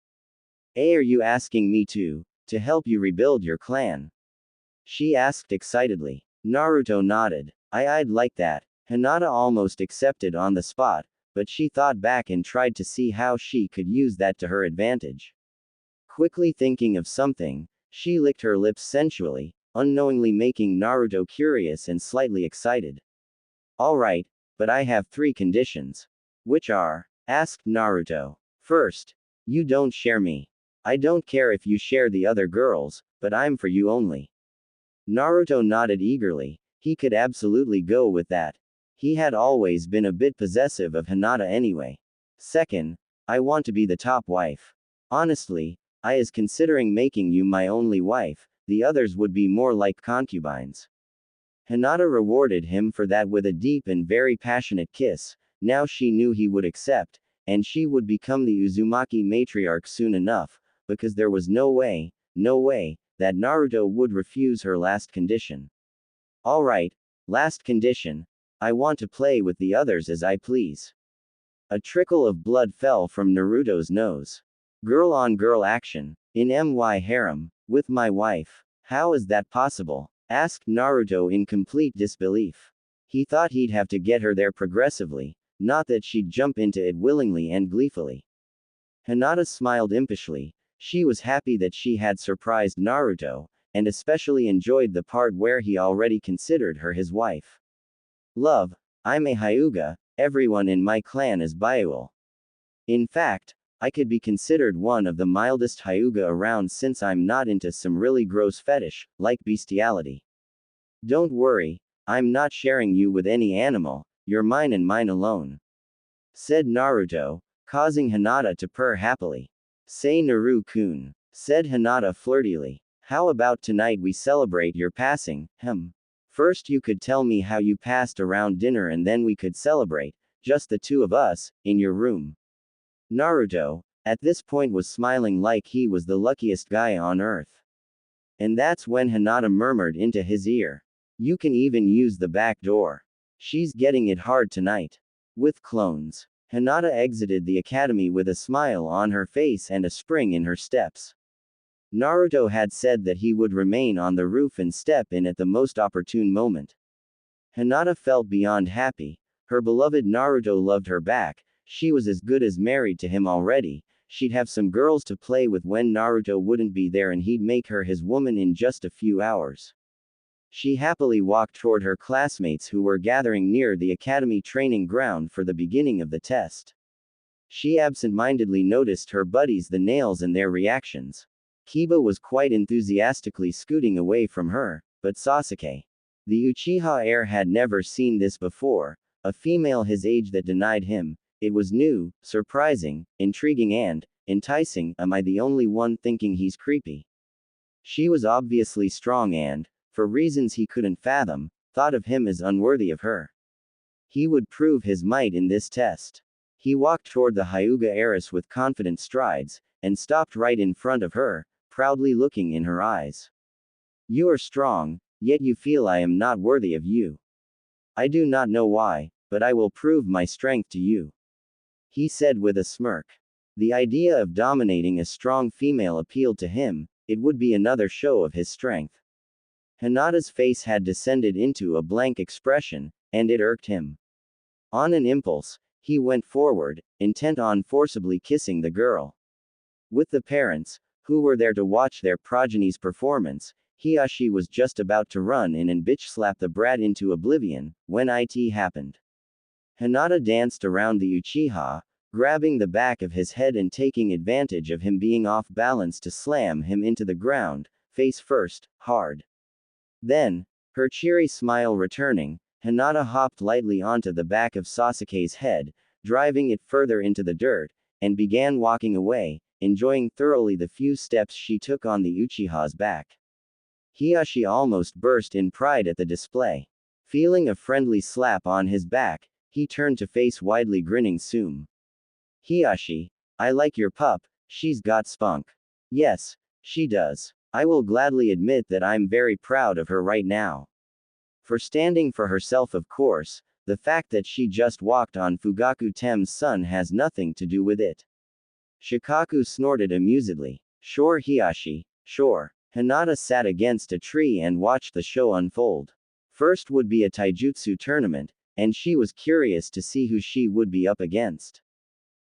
Are you asking me to help you rebuild your clan?" she asked excitedly. Naruto nodded. I'd like that." Hinata almost accepted on the spot, but she thought back and tried to see how she could use that to her advantage. Quickly thinking of something, She licked her lips sensually, unknowingly making Naruto curious and slightly excited. Alright, but I have 3 conditions. Which are? Asked Naruto. First, you don't share me. I don't care if you share the other girls, but I'm for you only. Naruto nodded eagerly. He could absolutely go with that. He had always been a bit possessive of Hinata anyway. Second, I want to be the top wife. Honestly, I is considering making you my only wife, the others would be more like concubines. Hinata rewarded him for that with a deep and very passionate kiss. Now she knew he would accept, and she would become the Uzumaki matriarch soon enough, because there was no way, that Naruto would refuse her last condition. Alright, last condition. I want to play with the others as I please. A trickle of blood fell from Naruto's nose. Girl on girl action. In my harem, with my wife. How is that possible? Asked Naruto in complete disbelief. He thought he'd have to get her there progressively, not that she'd jump into it willingly and gleefully. Hinata smiled impishly. She was happy that she had surprised Naruto, and especially enjoyed the part where he already considered her his wife. Love, I'm a Hyuga, everyone in my clan is Byaul. In fact, I could be considered one of the mildest Hyuga around since I'm not into some really gross fetish, like bestiality. Don't worry, I'm not sharing you with any animal, you're mine and mine alone. Said Naruto, causing Hinata to purr happily. Say Naru-kun, said Hinata flirtily. How about tonight we celebrate your passing, First you could tell me how you passed around dinner and then we could celebrate, just the two of us, in your room. Naruto, at this point was smiling like he was the luckiest guy on earth. And that's when Hinata murmured into his ear. You can even use the back door. She's getting it hard tonight. With clones. Hinata exited the academy with a smile on her face and a spring in her steps. Naruto had said that he would remain on the roof and step in at the most opportune moment. Hinata felt beyond happy. Her beloved Naruto loved her back. She was as good as married to him already. She'd have some girls to play with when Naruto wouldn't be there and he'd make her his woman in just a few hours. She happily walked toward her classmates who were gathering near the academy training ground for the beginning of the test. She absent-mindedly noticed her buddies the nails and their reactions. Kiba was quite enthusiastically scooting away from her, but Sasuke. The Uchiha heir had never seen this before, a female his age that denied him. It was new, surprising, intriguing and enticing. Am I the only one thinking he's creepy? She was obviously strong and, for reasons he couldn't fathom, thought of him as unworthy of her. He would prove his might in this test. He walked toward the Hyuga heiress with confident strides, and stopped right in front of her, proudly looking in her eyes. You are strong, yet you feel I am not worthy of you. I do not know why, but I will prove my strength to you. He said with a smirk. The idea of dominating a strong female appealed to him. It would be another show of his strength. Hinata's face had descended into a blank expression, and it irked him. On an impulse, he went forward, intent on forcibly kissing the girl. With the parents, who were there to watch their progeny's performance, Hiashi was just about to run in and bitch slap the brat into oblivion, when it happened. Hinata danced around the Uchiha, grabbing the back of his head and taking advantage of him being off balance to slam him into the ground, face first, hard. Then, her cheery smile returning, Hinata hopped lightly onto the back of Sasuke's head, driving it further into the dirt, and began walking away, enjoying thoroughly the few steps she took on the Uchiha's back. Hiashi almost burst in pride at the display. Feeling a friendly slap on his back, he turned to face widely grinning Sume. Hiashi, I like your pup, she's got spunk. Yes, she does. I will gladly admit that I'm very proud of her right now. For standing for herself, of course, the fact that she just walked on Fugaku Tem's son has nothing to do with it. Shikaku snorted amusedly. Sure Hiashi, sure. Hinata sat against a tree and watched the show unfold. First would be a taijutsu tournament, and she was curious to see who she would be up against.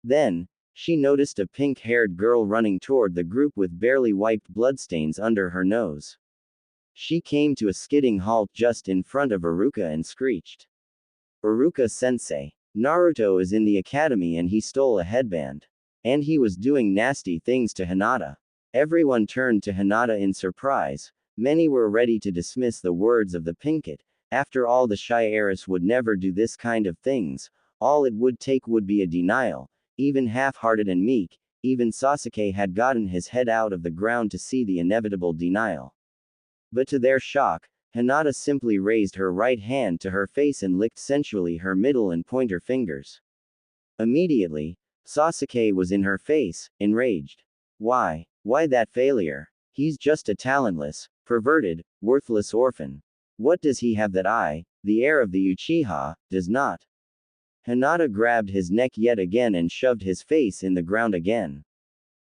Then, She noticed a pink-haired girl running toward the group with barely wiped bloodstains under her nose. She came to a skidding halt just in front of Iruka and screeched. "Iruka-sensei. Naruto is in the academy and he stole a headband. And he was doing nasty things to Hinata." Everyone turned to Hinata in surprise. Many were ready to dismiss the words of the pinkett. After all, the shy heiress would never do this kind of things. All it would take would be a denial. Even half-hearted and meek, even Sasuke had gotten his head out of the ground to see the inevitable denial. But to their shock, Hinata simply raised her right hand to her face and licked sensually her middle and pointer fingers. Immediately, Sasuke was in her face, enraged. Why that failure? He's just a talentless, perverted, worthless orphan. What does he have that I, the heir of the Uchiha, does not? Hinata grabbed his neck yet again and shoved his face in the ground again.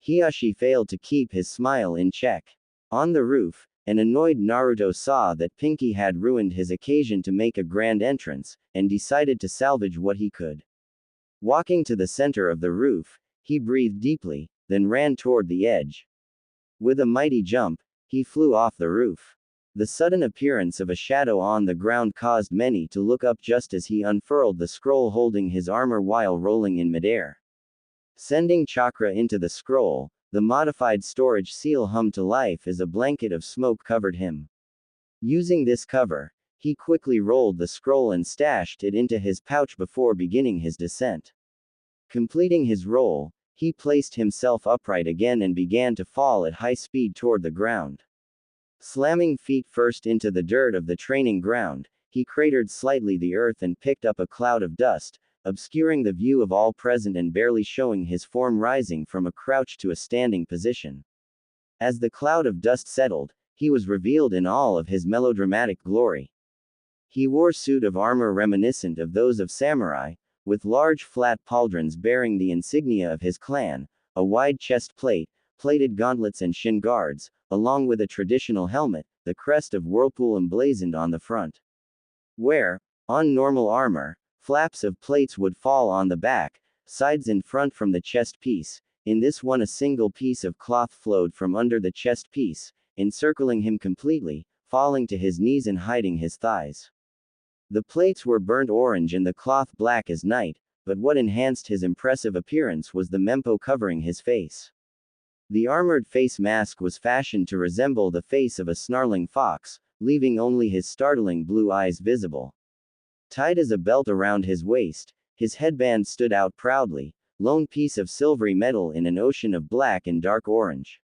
Hiyashi failed to keep his smile in check. On the roof, an annoyed Naruto saw that Pinky had ruined his occasion to make a grand entrance, and decided to salvage what he could. Walking to the center of the roof, he breathed deeply, then ran toward the edge. With a mighty jump, he flew off the roof. The sudden appearance of a shadow on the ground caused many to look up just as he unfurled the scroll holding his armor while rolling in midair. Sending chakra into the scroll, the modified storage seal hummed to life as a blanket of smoke covered him. Using this cover, he quickly rolled the scroll and stashed it into his pouch before beginning his descent. Completing his roll, he placed himself upright again and began to fall at high speed toward the ground. Slamming feet first into the dirt of the training ground, he cratered slightly the earth and picked up a cloud of dust, obscuring the view of all present and barely showing his form rising from a crouch to a standing position. As the cloud of dust settled, he was revealed in all of his melodramatic glory. He wore suit of armor reminiscent of those of samurai, with large flat pauldrons bearing the insignia of his clan, a wide chest plate, plated gauntlets and shin guards, along with a traditional helmet, the crest of Whirlpool emblazoned on the front. Where, on normal armor, flaps of plates would fall on the back, sides and front from the chest piece, in this one a single piece of cloth flowed from under the chest piece, encircling him completely, falling to his knees and hiding his thighs. The plates were burnt orange and the cloth black as night, but what enhanced his impressive appearance was the mempo covering his face. The armored face mask was fashioned to resemble the face of a snarling fox, leaving only his startling blue eyes visible. Tied as a belt around his waist, his headband stood out proudly, lone piece of silvery metal in an ocean of black and dark orange.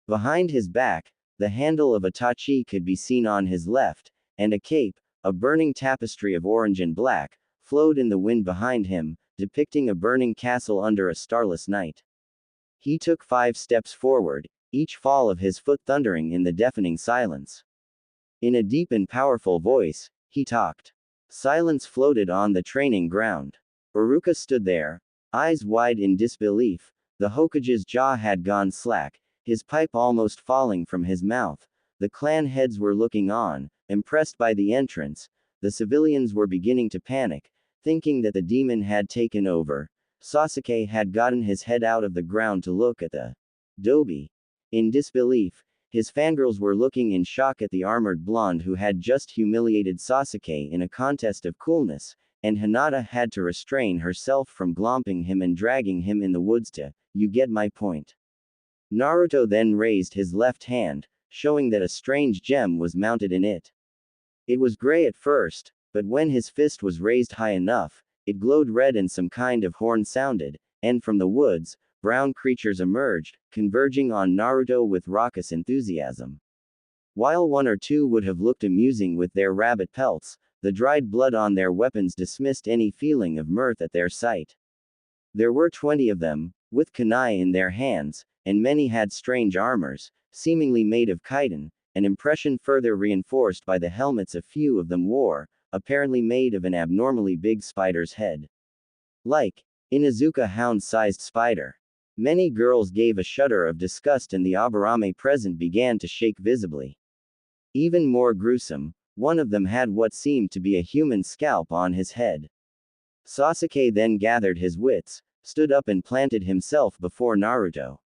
Behind his back, the handle of a tachi could be seen on his left, and a cape, a burning tapestry of orange and black, flowed in the wind behind him, depicting a burning castle under a starless night. He took 5 steps forward, each fall of his foot thundering in the deafening silence. In a deep and powerful voice, he talked. Silence floated on the training ground. Iruka stood there, eyes wide in disbelief. The Hokage's jaw had gone slack, his pipe almost falling from his mouth. The clan heads were looking on, impressed by the entrance. The civilians were beginning to panic, thinking that the demon had taken over. Sasuke had gotten his head out of the ground to look at the dobi. In disbelief, his fangirls were looking in shock at the armored blonde who had just humiliated Sasuke in a contest of coolness, and Hinata had to restrain herself from glomping him and dragging him in the woods to, you get my point. Naruto then raised his left hand, showing that a strange gem was mounted in it. It was gray at first, but when his fist was raised high enough, it glowed red and some kind of horn sounded, and from the woods, brown creatures emerged, converging on Naruto with raucous enthusiasm. While one or two would have looked amusing with their rabbit pelts, the dried blood on their weapons dismissed any feeling of mirth at their sight. There were 20 of them, with kunai in their hands, and many had strange armors, seemingly made of chitin, an impression further reinforced by the helmets a few of them wore, apparently made of an abnormally big spider's head. Like Inuzuka hound-sized spider. Many girls gave a shudder of disgust and the Aburame present began to shake visibly. Even more gruesome, one of them had what seemed to be a human scalp on his head. Sasuke then gathered his wits, stood up and planted himself before Naruto.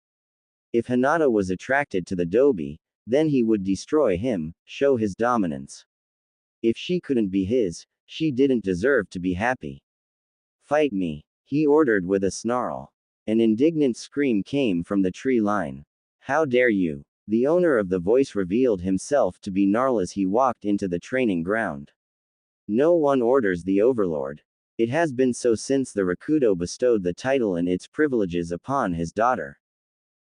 If Hinata was attracted to the Dobi, then he would destroy him, show his dominance. If she couldn't be his, she didn't deserve to be happy. Fight me, he ordered with a snarl. An indignant scream came from the tree line. How dare you? The owner of the voice revealed himself to be Gnarl as he walked into the training ground. No one orders the overlord. It has been so since the Rakudo bestowed the title and its privileges upon his daughter.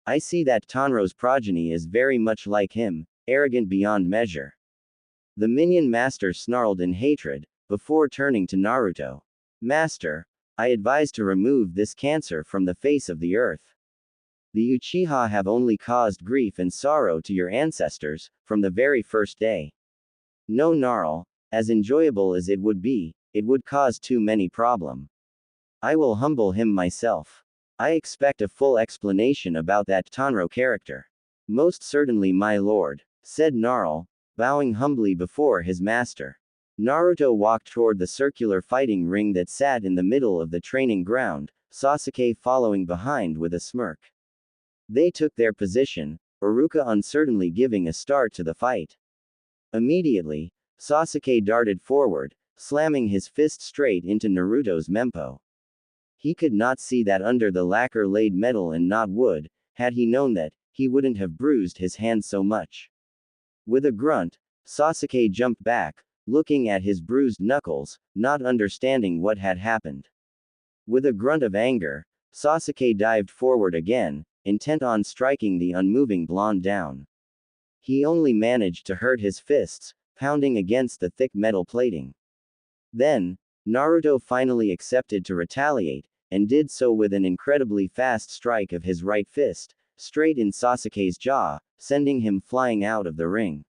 I see that Tanro's progeny is very much like him, arrogant beyond measure. The minion master snarled in hatred, before turning to Naruto. Master, I advise to remove this cancer from the face of the earth. The Uchiha have only caused grief and sorrow to your ancestors, from the very first day. No Gnarl, as enjoyable as it would cause too many problem. I will humble him myself. I expect a full explanation about that Tanro character. Most certainly my lord, said Gnarl, bowing humbly before his master. Naruto walked toward the circular fighting ring that sat in the middle of the training ground, Sasuke following behind with a smirk. They took their position, Iruka uncertainly giving a start to the fight. Immediately, Sasuke darted forward, slamming his fist straight into Naruto's mempo. He could not see that under the lacquer laid metal and not wood. Had he known that, he wouldn't have bruised his hand so much. With a grunt, Sasuke jumped back, looking at his bruised knuckles, not understanding what had happened. With a grunt of anger, Sasuke dived forward again, intent on striking the unmoving blonde down. He only managed to hurt his fists, pounding against the thick metal plating. Then, Naruto finally accepted to retaliate, and did so with an incredibly fast strike of his right fist, straight in Sasuke's jaw, sending him flying out of the ring.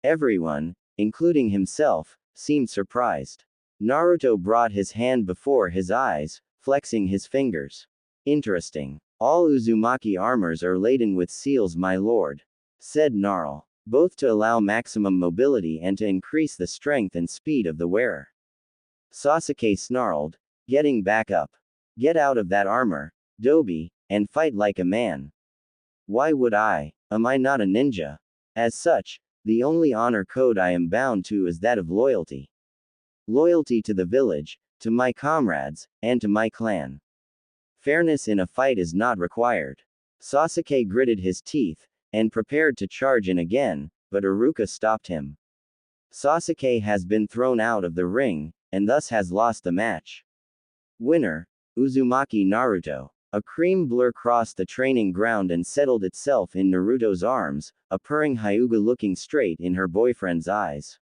Everyone, including himself, seemed surprised. Naruto brought his hand before his eyes, flexing his fingers. Interesting. All Uzumaki armors are laden with seals, my lord, said Gnarl, both to allow maximum mobility and to increase the strength and speed of the wearer. Sasuke snarled, getting back up. Get out of that armor, Dobi, and fight like a man. Why would I? Am I not a ninja? As such, the only honor code I am bound to is that of loyalty. Loyalty to the village, to my comrades, and to my clan. Fairness in a fight is not required. Sasuke gritted his teeth, and prepared to charge in again, but Iruka stopped him. Sasuke has been thrown out of the ring, and thus has lost the match. Winner, Uzumaki Naruto. A cream blur crossed the training ground and settled itself in Naruto's arms, a purring Hyuga looking straight in her boyfriend's eyes.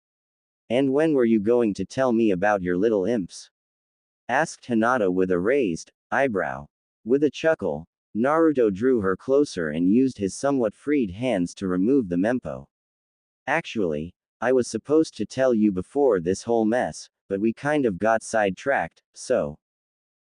And when were you going to tell me about your little imps? Asked Hinata with a raised eyebrow. With a chuckle, Naruto drew her closer and used his somewhat freed hands to remove the mempo. Actually, I was supposed to tell you before this whole mess, but we kind of got sidetracked, so.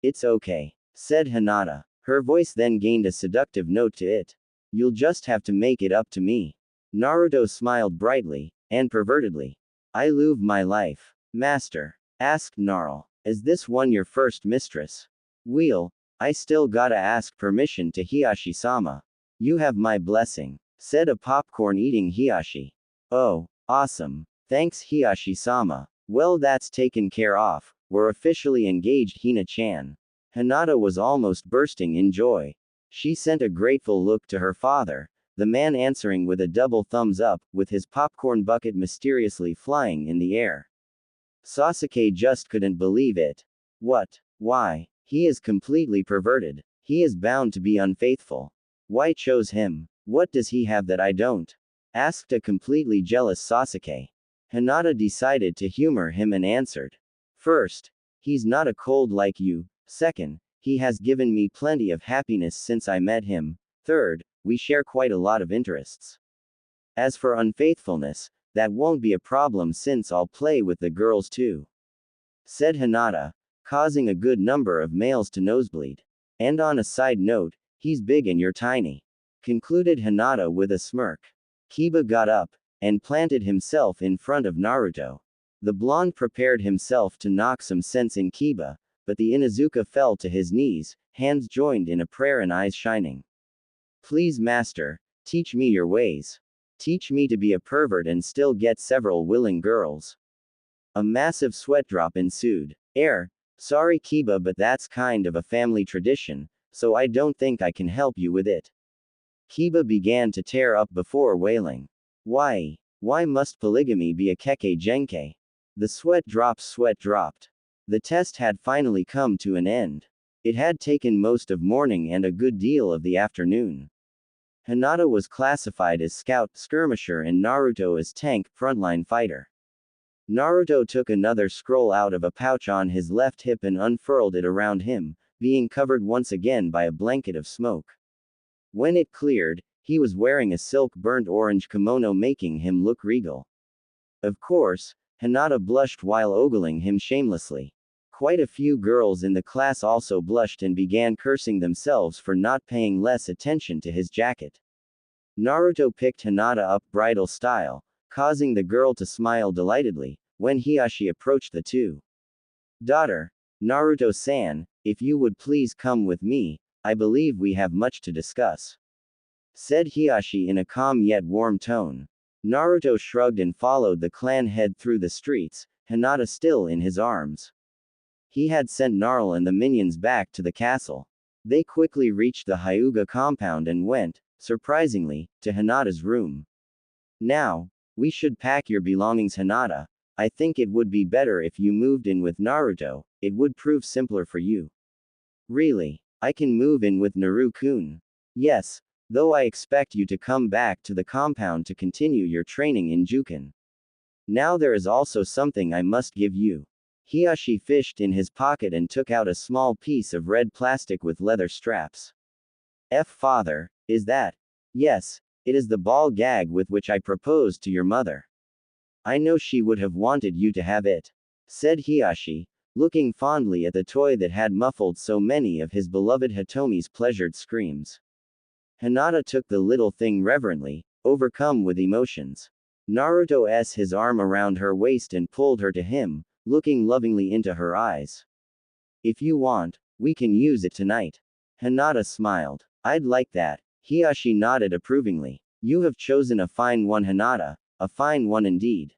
It's okay, said Hinata. Her voice then gained a seductive note to it. You'll just have to make it up to me. Naruto smiled brightly, and pervertedly. I love my life. Master, asked Gnarl. Is this one your first mistress? Well, I still gotta ask permission to Hiyashi-sama. You have my blessing, said a popcorn-eating Hiyashi. Oh, awesome. Thanks Hiyashi-sama. Well, that's taken care of. We're officially engaged, Hina-chan. Hinata was almost bursting in joy. She sent a grateful look to her father, the man answering with a double thumbs up, with his popcorn bucket mysteriously flying in the air. Sasuke just couldn't believe it. What? Why? He is completely perverted. He is bound to be unfaithful. Why chose him? What does he have that I don't? Asked a completely jealous Sasuke. Hinata decided to humor him and answered. First, he's not a cold like you. Second, he has given me plenty of happiness since I met him. Third, we share quite a lot of interests. As for unfaithfulness, that won't be a problem since I'll play with the girls too, said Hinata, causing a good number of males to nosebleed. And on a side note, he's big and you're tiny, concluded Hinata with a smirk. Kiba got up, and planted himself in front of Naruto. The blonde prepared himself to knock some sense in Kiba, but the Inuzuka fell to his knees, hands joined in a prayer and eyes shining. Please, master, teach me your ways. Teach me to be a pervert and still get several willing girls. A massive sweat drop ensued. Sorry Kiba, but that's kind of a family tradition, so I don't think I can help you with it. Kiba began to tear up before wailing. Why must polygamy be a keke genke? The sweat dropped. The test had finally come to an end. It had taken most of morning and a good deal of the afternoon. Hinata was classified as scout, skirmisher, and Naruto as tank, frontline fighter. Naruto took another scroll out of a pouch on his left hip and unfurled it around him, being covered once again by a blanket of smoke. When it cleared, he was wearing a silk burnt orange kimono, making him look regal. Of course, Hinata blushed while ogling him shamelessly. Quite a few girls in the class also blushed and began cursing themselves for not paying less attention to his jacket. Naruto picked Hinata up bridal style, causing the girl to smile delightedly, when Hiashi approached the two. Daughter, Naruto-san, if you would please come with me, I believe we have much to discuss, said Hiashi in a calm yet warm tone. Naruto shrugged and followed the clan head through the streets, Hinata still in his arms. He had sent Gnarl and the minions back to the castle. They quickly reached the Hyuga compound and went, surprisingly, to Hinata's room. Now, we should pack your belongings, Hinata. I think it would be better if you moved in with Naruto, it would prove simpler for you. Really? I can move in with Naru-kun. Yes, though I expect you to come back to the compound to continue your training in Juken. Now there is also something I must give you. Hiashi fished in his pocket and took out a small piece of red plastic with leather straps. Father, is that? Yes, it is the ball gag with which I proposed to your mother. I know she would have wanted you to have it, said Hiashi, looking fondly at the toy that had muffled so many of his beloved Hitomi's pleasured screams. Hinata took the little thing reverently, overcome with emotions. Naruto s his arm around her waist and pulled her to him, looking lovingly into her eyes. If you want, we can use it tonight. Hinata smiled. I'd like that. Hiashi nodded approvingly. You have chosen a fine one, Hinata, a fine one indeed.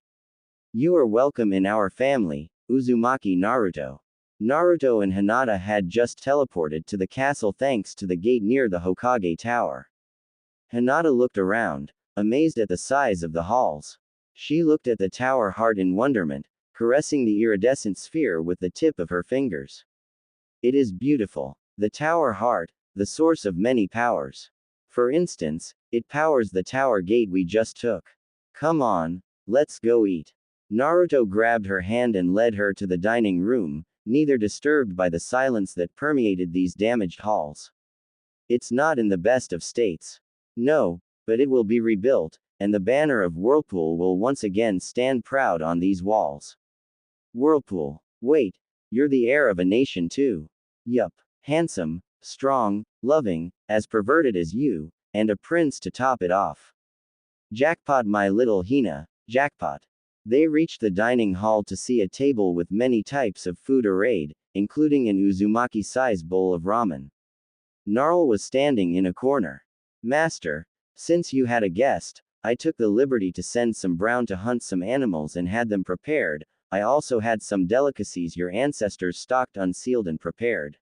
You are welcome in our family, Uzumaki Naruto. Naruto and Hinata had just teleported to the castle thanks to the gate near the Hokage Tower. Hinata looked around, amazed at the size of the halls. She looked at the tower heart in wonderment, caressing the iridescent sphere with the tip of her fingers. It is beautiful. The tower heart, the source of many powers. For instance, it powers the tower gate we just took. Come on, let's go eat. Naruto grabbed her hand and led her to the dining room, neither disturbed by the silence that permeated these damaged halls. It's not in the best of states. No, but it will be rebuilt, and the banner of Whirlpool will once again stand proud on these walls. Whirlpool. Wait, you're the heir of a nation too. Yup. Handsome, strong, loving, as perverted as you, and a prince to top it off. Jackpot, my little Hina, jackpot. They reached the dining hall to see a table with many types of food arrayed, including an Uzumaki-sized bowl of ramen. Gnarl was standing in a corner. Master, since you had a guest, I took the liberty to send some brown to hunt some animals and had them prepared. I also had some delicacies your ancestors stocked unsealed and prepared.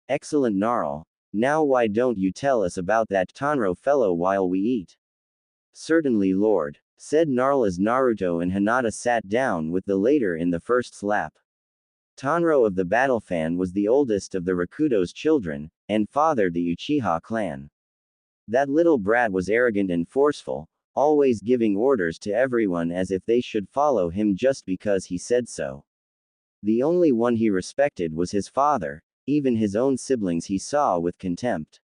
Excellent, Gnarl. Now why don't you tell us about that Tanro fellow while we eat? Certainly, Lord, said Gnarl as Naruto and Hinata sat down with the later in the first lap. Tanro of the Battle Fan was the oldest of the Rakudo's children, and fathered the Uchiha clan. That little brat was arrogant and forceful, always giving orders to everyone as if they should follow him just because he said so. The only one he respected was his father, even his own siblings he saw with contempt.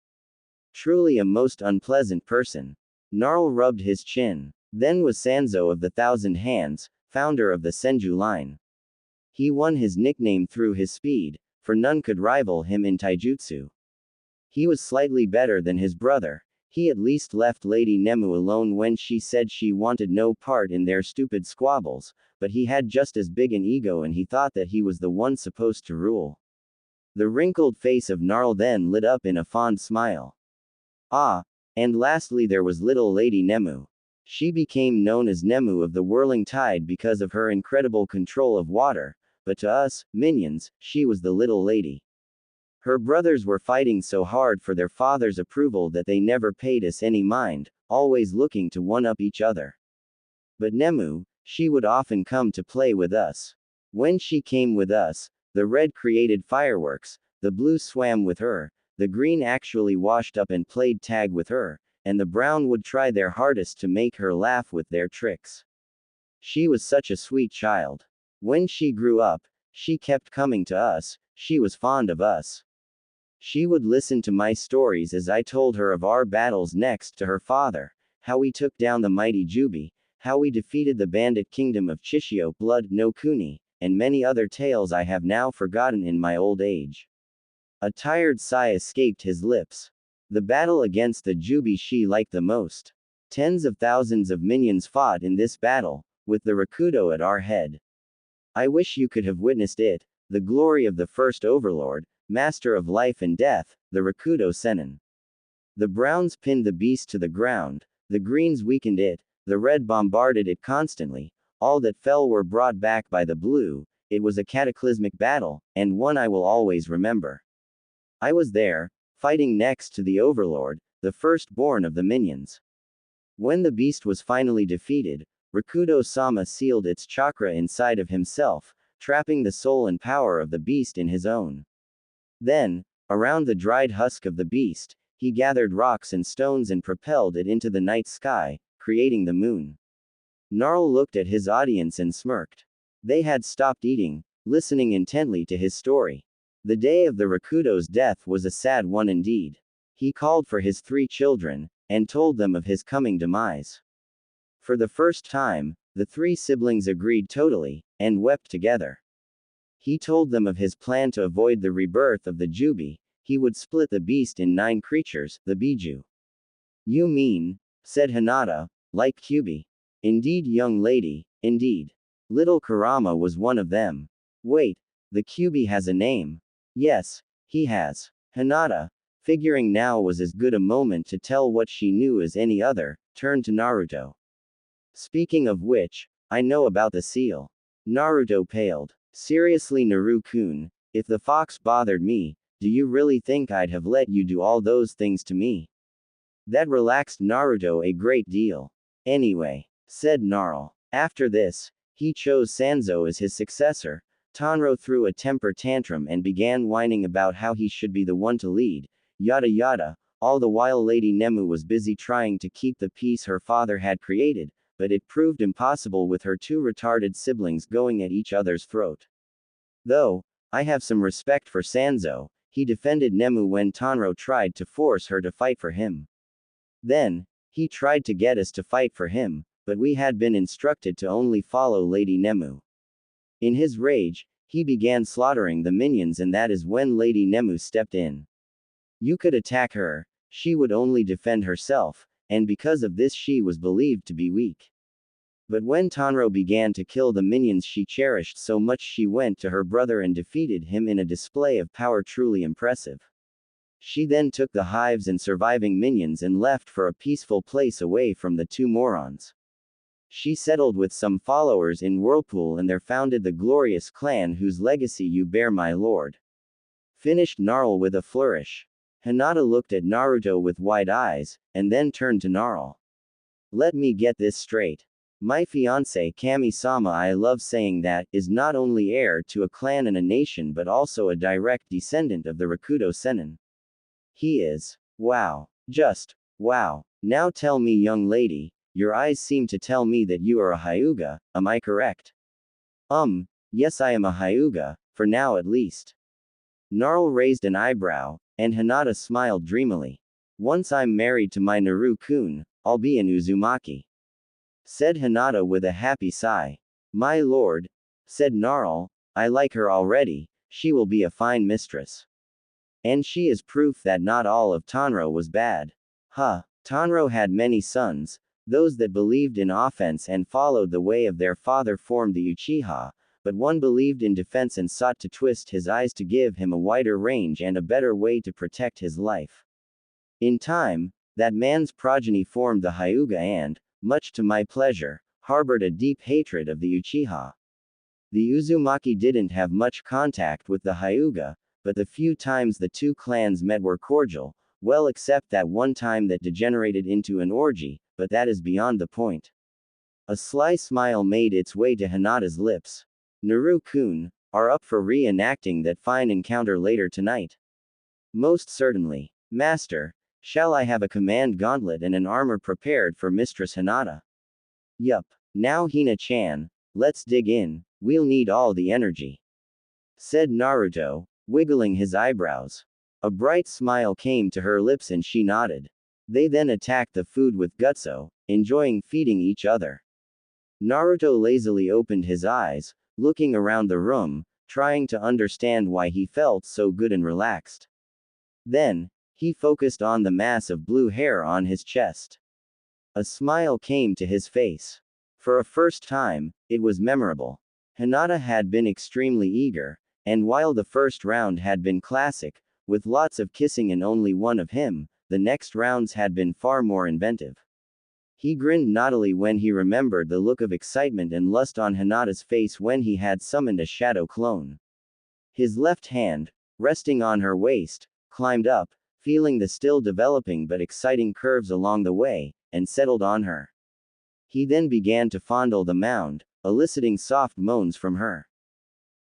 Truly a most unpleasant person. Gnarl rubbed his chin. Then was Sanzo of the Thousand Hands, founder of the Senju line. He won his nickname through his speed, for none could rival him in taijutsu. He was slightly better than his brother. He at least left Lady Nemu alone when she said she wanted no part in their stupid squabbles, but he had just as big an ego and he thought that he was the one supposed to rule. The wrinkled face of Gnarl then lit up in a fond smile. Ah, and lastly there was little Lady Nemu. She became known as Nemu of the Whirling Tide because of her incredible control of water, but to us, minions, she was the little lady. Her brothers were fighting so hard for their father's approval that they never paid us any mind, always looking to one-up each other. But Nemu, she would often come to play with us. When she came with us, the red created fireworks, the blue swam with her, the green actually washed up and played tag with her, and the brown would try their hardest to make her laugh with their tricks. She was such a sweet child. When she grew up, she kept coming to us, she was fond of us. She would listen to my stories as I told her of our battles next to her father, how we took down the mighty Jubi, how we defeated the bandit kingdom of Chishio, Blood no Kuni, and many other tales I have now forgotten in my old age. A tired sigh escaped his lips. The battle against the Jubi she liked the most. Tens of thousands of minions fought in this battle, with the Rakudo at our head. I wish you could have witnessed it, the glory of the first overlord, master of life and death, the Rakudo Sennin. The browns pinned the beast to the ground, the greens weakened it, the red bombarded it constantly, all that fell were brought back by the blue. It was a cataclysmic battle, and one I will always remember. I was there, fighting next to the overlord, the firstborn of the minions. When the beast was finally defeated, Rakudo-sama sealed its chakra inside of himself, trapping the soul and power of the beast in his own. Then, around the dried husk of the beast, he gathered rocks and stones and propelled it into the night sky, creating the moon. Gnarl looked at his audience and smirked. They had stopped eating, listening intently to his story. The day of the Rakudo's death was a sad one indeed. He called for his 3 children, and told them of his coming demise. For the first time, the 3 siblings agreed totally, and wept together. He told them of his plan to avoid the rebirth of the Jubi. He would split the beast in 9 creatures, the Biju. You mean, said Hinata, like Kyubi. Indeed, young lady, indeed. Little Kurama was one of them. Wait, the Kyubi has a name. Yes, he has. Hinata, figuring now was as good a moment to tell what she knew as any other, turned to Naruto. Speaking of which, I know about the seal. Naruto paled. Seriously, Naru-kun, if the fox bothered me, do you really think I'd have let you do all those things to me? That relaxed Naruto a great deal. Anyway, said Gnarl. After this, he chose Sanzo as his successor. Tanro threw a temper tantrum and began whining about how he should be the one to lead, yada yada, all the while Lady Nemu was busy trying to keep the peace her father had created, but it proved impossible with her 2 retarded siblings going at each other's throat. Though, I have some respect for Sanzo, he defended Nemu when Tanro tried to force her to fight for him. Then, he tried to get us to fight for him, but we had been instructed to only follow Lady Nemu. In his rage, he began slaughtering the minions, and that is when Lady Nemu stepped in. You could attack her, she would only defend herself, and because of this she was believed to be weak. But when Tanro began to kill the minions she cherished so much, she went to her brother and defeated him in a display of power truly impressive. She then took the hives and surviving minions and left for a peaceful place away from the 2 morons. She settled with some followers in Whirlpool and there founded the glorious clan whose legacy you bear, my lord. Finished Gnarl with a flourish. Hinata looked at Naruto with wide eyes, and then turned to Gnarl. Let me get this straight. My fiancé Kami-sama, I love saying that, is not only heir to a clan and a nation but also a direct descendant of the Rakudo Sennin. He is. Wow. Just. Wow. Now tell me, young lady, your eyes seem to tell me that you are a Hyuga, am I correct? Yes, I am a Hyuga, for now at least. Gnarl raised an eyebrow, and Hinata smiled dreamily. Once I'm married to my Naru-kun, I'll be an Uzumaki. Said Hinata with a happy sigh. My lord, said Gnarl, I like her already, she will be a fine mistress. And she is proof that not all of Tanro was bad. Tanro had many sons, those that believed in offense and followed the way of their father formed the Uchiha, but one believed in defense and sought to twist his eyes to give him a wider range and a better way to protect his life. In time, that man's progeny formed the Hyuga and, much to my pleasure, harbored a deep hatred of the Uchiha. The Uzumaki didn't have much contact with the Hyuga, but the few times the two clans met were cordial, well except that one time that degenerated into an orgy, but that is beyond the point. A sly smile made its way to Hinata's lips. Naru-kun, are up for reenacting that fine encounter later tonight? Most certainly. Master, shall I have a command gauntlet and an armor prepared for Mistress Hinata? Yup. Now Hina-chan, let's dig in, we'll need all the energy. Said Naruto, wiggling his eyebrows. A bright smile came to her lips and she nodded. They then attacked the food with gutso, enjoying feeding each other. Naruto lazily opened his eyes, looking around the room, trying to understand why he felt so good and relaxed. Then, he focused on the mass of blue hair on his chest. A smile came to his face. For a first time, it was memorable. Hinata had been extremely eager, and while the first round had been classic, with lots of kissing and only one of him, the next rounds had been far more inventive. He grinned naughtily when he remembered the look of excitement and lust on Hinata's face when he had summoned a shadow clone. His left hand, resting on her waist, climbed up, feeling the still developing but exciting curves along the way, and settled on her. He then began to fondle the mound, eliciting soft moans from her.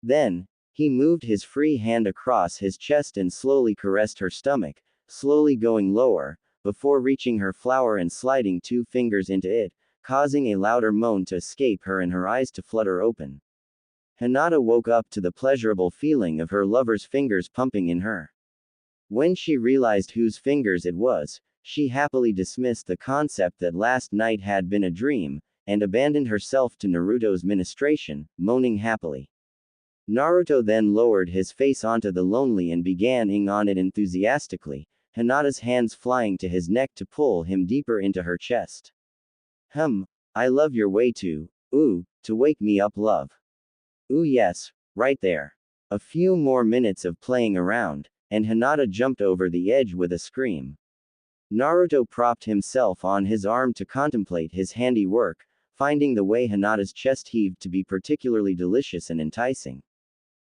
Then, he moved his free hand across his chest and slowly caressed her stomach, slowly going lower, before reaching her flower and sliding 2 fingers into it, causing a louder moan to escape her and her eyes to flutter open. Hinata woke up to the pleasurable feeling of her lover's fingers pumping in her. When she realized whose fingers it was, she happily dismissed the concept that last night had been a dream, and abandoned herself to Naruto's ministration, moaning happily. Naruto then lowered his face onto the lonely and began ing on it enthusiastically, Hinata's hands flying to his neck to pull him deeper into her chest. I love your way to wake me up, love. Ooh yes, right there. A few more minutes of playing around, and Hinata jumped over the edge with a scream. Naruto propped himself on his arm to contemplate his handiwork, finding the way Hinata's chest heaved to be particularly delicious and enticing.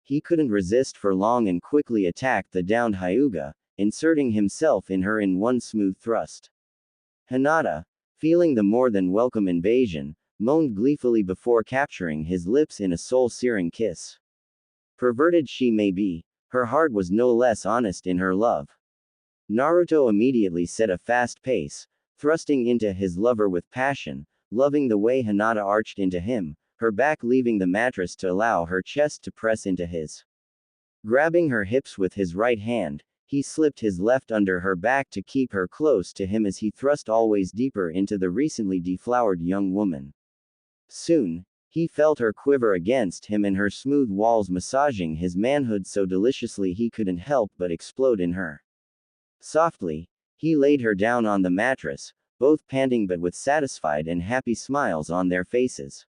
He couldn't resist for long and quickly attacked the downed Hyuga, inserting himself in her in one smooth thrust. Hinata, feeling the more than welcome invasion, moaned gleefully before capturing his lips in a soul-searing kiss. Perverted she may be, her heart was no less honest in her love. Naruto immediately set a fast pace, thrusting into his lover with passion, loving the way Hinata arched into him, her back leaving the mattress to allow her chest to press into his. Grabbing her hips with his right hand, he slipped his left under her back to keep her close to him as he thrust always deeper into the recently deflowered young woman. Soon, he felt her quiver against him and her smooth walls massaging his manhood so deliciously he couldn't help but explode in her. Softly, he laid her down on the mattress, both panting but with satisfied and happy smiles on their faces.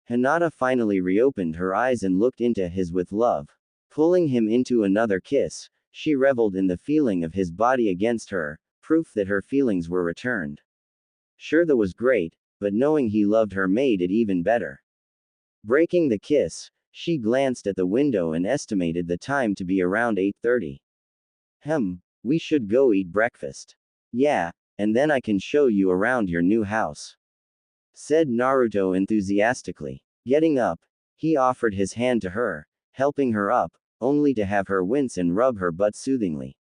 Hinata finally reopened her eyes and looked into his with love. Pulling him into another kiss, she reveled in the feeling of his body against her, proof that her feelings were returned. Sure, that was great, but knowing he loved her made it even better. Breaking the kiss, she glanced at the window and estimated the time to be around 8:30. We should go eat breakfast. Yeah, and then I can show you around your new house. Said Naruto enthusiastically. Getting up, he offered his hand to her, helping her up, only to have her wince and rub her butt soothingly.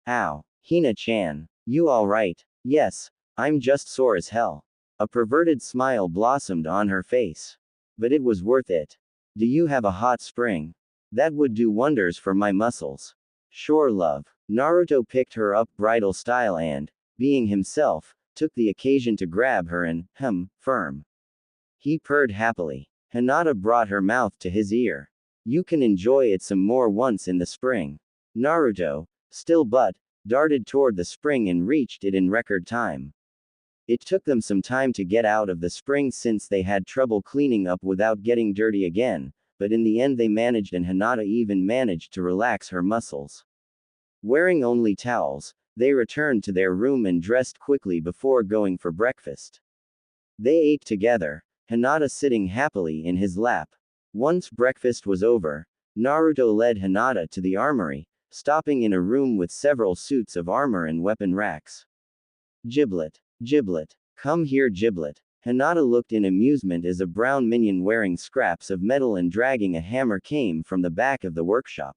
Ow, Hina-chan, you alright? Yes, I'm just sore as hell. A perverted smile blossomed on her face. But it was worth it. Do you have a hot spring? That would do wonders for my muscles. Sure, love. Naruto picked her up bridal style and, being himself, took the occasion to grab her and, firm. He purred happily. Hinata brought her mouth to his ear. You can enjoy it some more once in the spring. Naruto, still but, darted toward the spring and reached it in record time. It took them some time to get out of the spring since they had trouble cleaning up without getting dirty again, but in the end they managed, and Hinata even managed to relax her muscles. Wearing only towels, they returned to their room and dressed quickly before going for breakfast. They ate together, Hinata sitting happily in his lap. Once breakfast was over, Naruto led Hinata to the armory, stopping in a room with several suits of armor and weapon racks. Giblet. Giblet. Come here, Giblet. Hinata looked in amusement as a brown minion wearing scraps of metal and dragging a hammer came from the back of the workshop.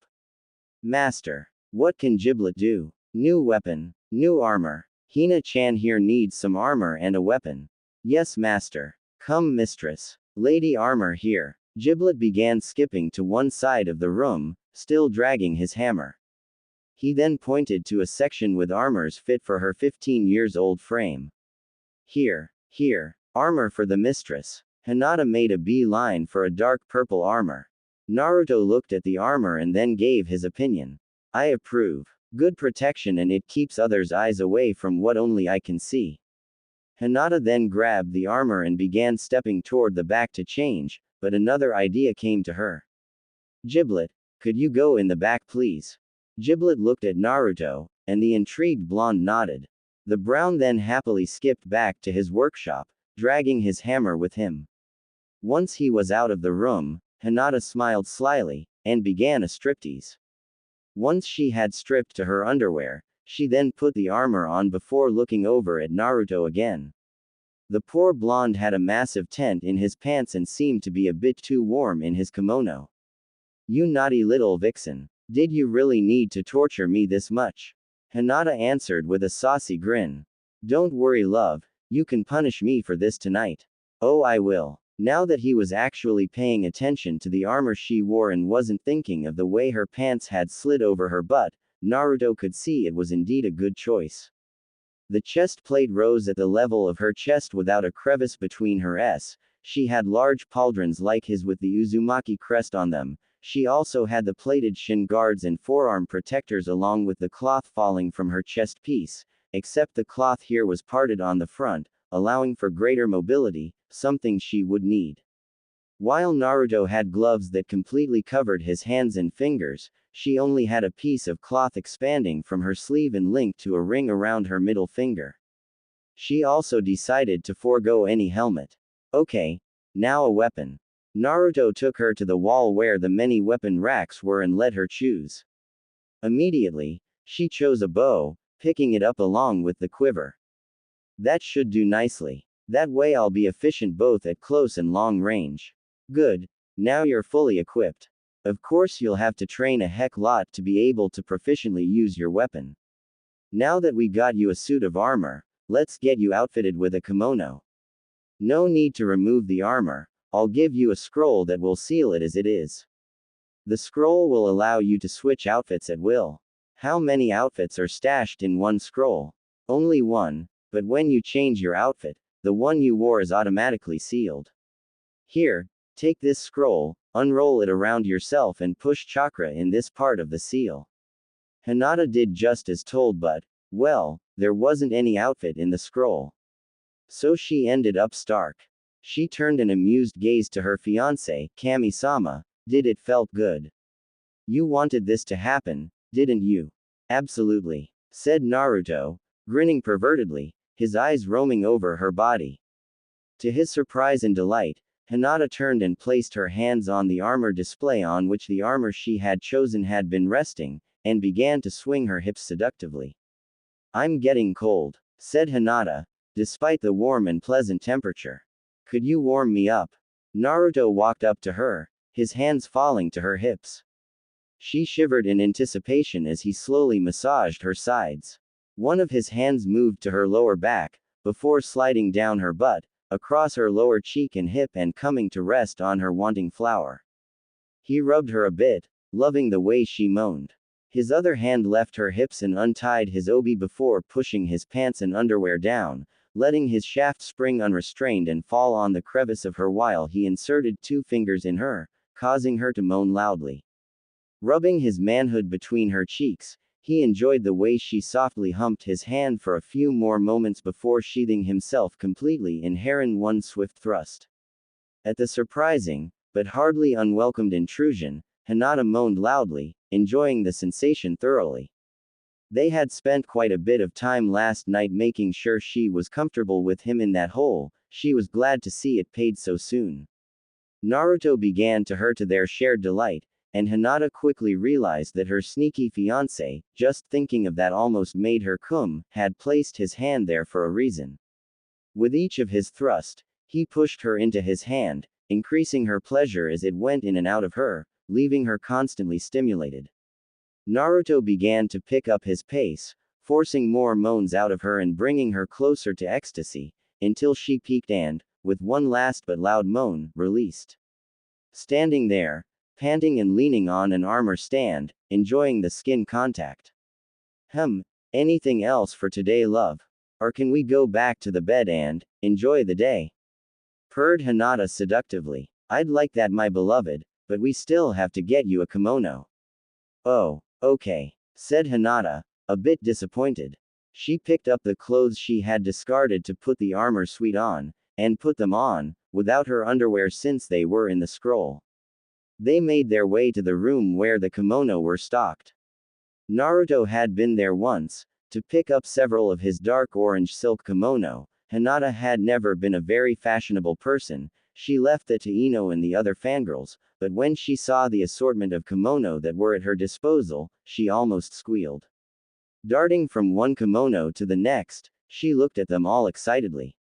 Master. What can Giblet do? New weapon. New armor. Hina-chan here needs some armor and a weapon. Yes, master. Come, mistress. Lady Armor here. Giblet began skipping to one side of the room, still dragging his hammer. He then pointed to a section with armors fit for her 15-years-old frame. Here. Here. Armor for the mistress. Hinata made a beeline for a dark purple armor. Naruto looked at the armor and then gave his opinion. I approve. Good protection, and it keeps others' eyes away from what only I can see. Hinata then grabbed the armor and began stepping toward the back to change, but another idea came to her. Giblet, could you go in the back please? Giblet looked at Naruto, and the intrigued blonde nodded. The brown then happily skipped back to his workshop, dragging his hammer with him. Once he was out of the room, Hinata smiled slyly, and began a striptease. Once she had stripped to her underwear, she then put the armor on before looking over at Naruto again. The poor blonde had a massive tent in his pants and seemed to be a bit too warm in his kimono. You naughty little vixen. Did you really need to torture me this much? Hinata answered with a saucy grin. Don't worry, love, you can punish me for this tonight. Oh, I will. Now that he was actually paying attention to the armor she wore and wasn't thinking of the way her pants had slid over her butt, Naruto could see it was indeed a good choice. The chest plate rose at the level of her chest without a crevice between her s. She had large pauldrons like his with the Uzumaki crest on them. She also had the plated shin guards and forearm protectors along with the cloth falling from her chest piece, except the cloth here was parted on the front, allowing for greater mobility, something she would need. While Naruto had gloves that completely covered his hands and fingers, she only had a piece of cloth expanding from her sleeve and linked to a ring around her middle finger. She also decided to forego any helmet. Okay, now a weapon. Naruto took her to the wall where the many weapon racks were and let her choose. Immediately, she chose a bow, picking it up along with the quiver. That should do nicely. That way I'll be efficient both at close and long range. Good. Now you're fully equipped. Of course you'll have to train a heck lot to be able to proficiently use your weapon. Now that we got you a suit of armor, let's get you outfitted with a kimono. No need to remove the armor, I'll give you a scroll that will seal it as it is. The scroll will allow you to switch outfits at will. How many outfits are stashed in one scroll? Only one, but when you change your outfit, the one you wore is automatically sealed. Here, take this scroll, unroll it around yourself and push chakra in this part of the seal. Hinata did just as told, but, well, there wasn't any outfit in the scroll. So she ended up stark. She turned an amused gaze to her fiancé, Kami-sama. Did it felt good? You wanted this to happen, didn't you? Absolutely, said Naruto, grinning pervertedly, his eyes roaming over her body. To his surprise and delight, Hinata turned and placed her hands on the armor display on which the armor she had chosen had been resting, and began to swing her hips seductively. I'm getting cold, said Hinata, despite the warm and pleasant temperature. Could you warm me up? Naruto walked up to her, his hands falling to her hips. She shivered in anticipation as he slowly massaged her sides. One of his hands moved to her lower back, before sliding down her butt, across her lower cheek and hip and coming to rest on her wanting flower. He rubbed her a bit, loving the way she moaned. His other hand left her hips and untied his obi before pushing his pants and underwear down, letting his shaft spring unrestrained and fall on the crevice of her while he inserted 2 fingers in her, causing her to moan loudly. Rubbing his manhood between her cheeks, he enjoyed the way she softly humped his hand for a few more moments before sheathing himself completely in her in one swift thrust. At the surprising, but hardly unwelcomed intrusion, Hinata moaned loudly, enjoying the sensation thoroughly. They had spent quite a bit of time last night making sure she was comfortable with him in that hole. She was glad to see it paid so soon. Naruto began to her to their shared delight, and Hinata quickly realized that her sneaky fiancé, just thinking of that almost made her cum, had placed his hand there for a reason. With each of his thrust, he pushed her into his hand, increasing her pleasure as it went in and out of her, leaving her constantly stimulated. Naruto began to pick up his pace, forcing more moans out of her and bringing her closer to ecstasy, until she peaked and, with one last but loud moan, released. Standing there, panting and leaning on an armor stand, enjoying the skin contact. Anything else for today, love? Or can we go back to the bed and enjoy the day? Purred Hinata seductively. I'd like that, my beloved, but we still have to get you a kimono. Oh, okay, said Hinata, a bit disappointed. She picked up the clothes she had discarded to put the armor suite on, and put them on, without her underwear since they were in the scroll. They made their way to the room where the kimono were stocked. Naruto had been there once, to pick up several of his dark orange silk kimono. Hinata had never been a very fashionable person. She left that to Ino and the other fangirls, but when she saw the assortment of kimono that were at her disposal, she almost squealed. Darting from one kimono to the next, she looked at them all excitedly.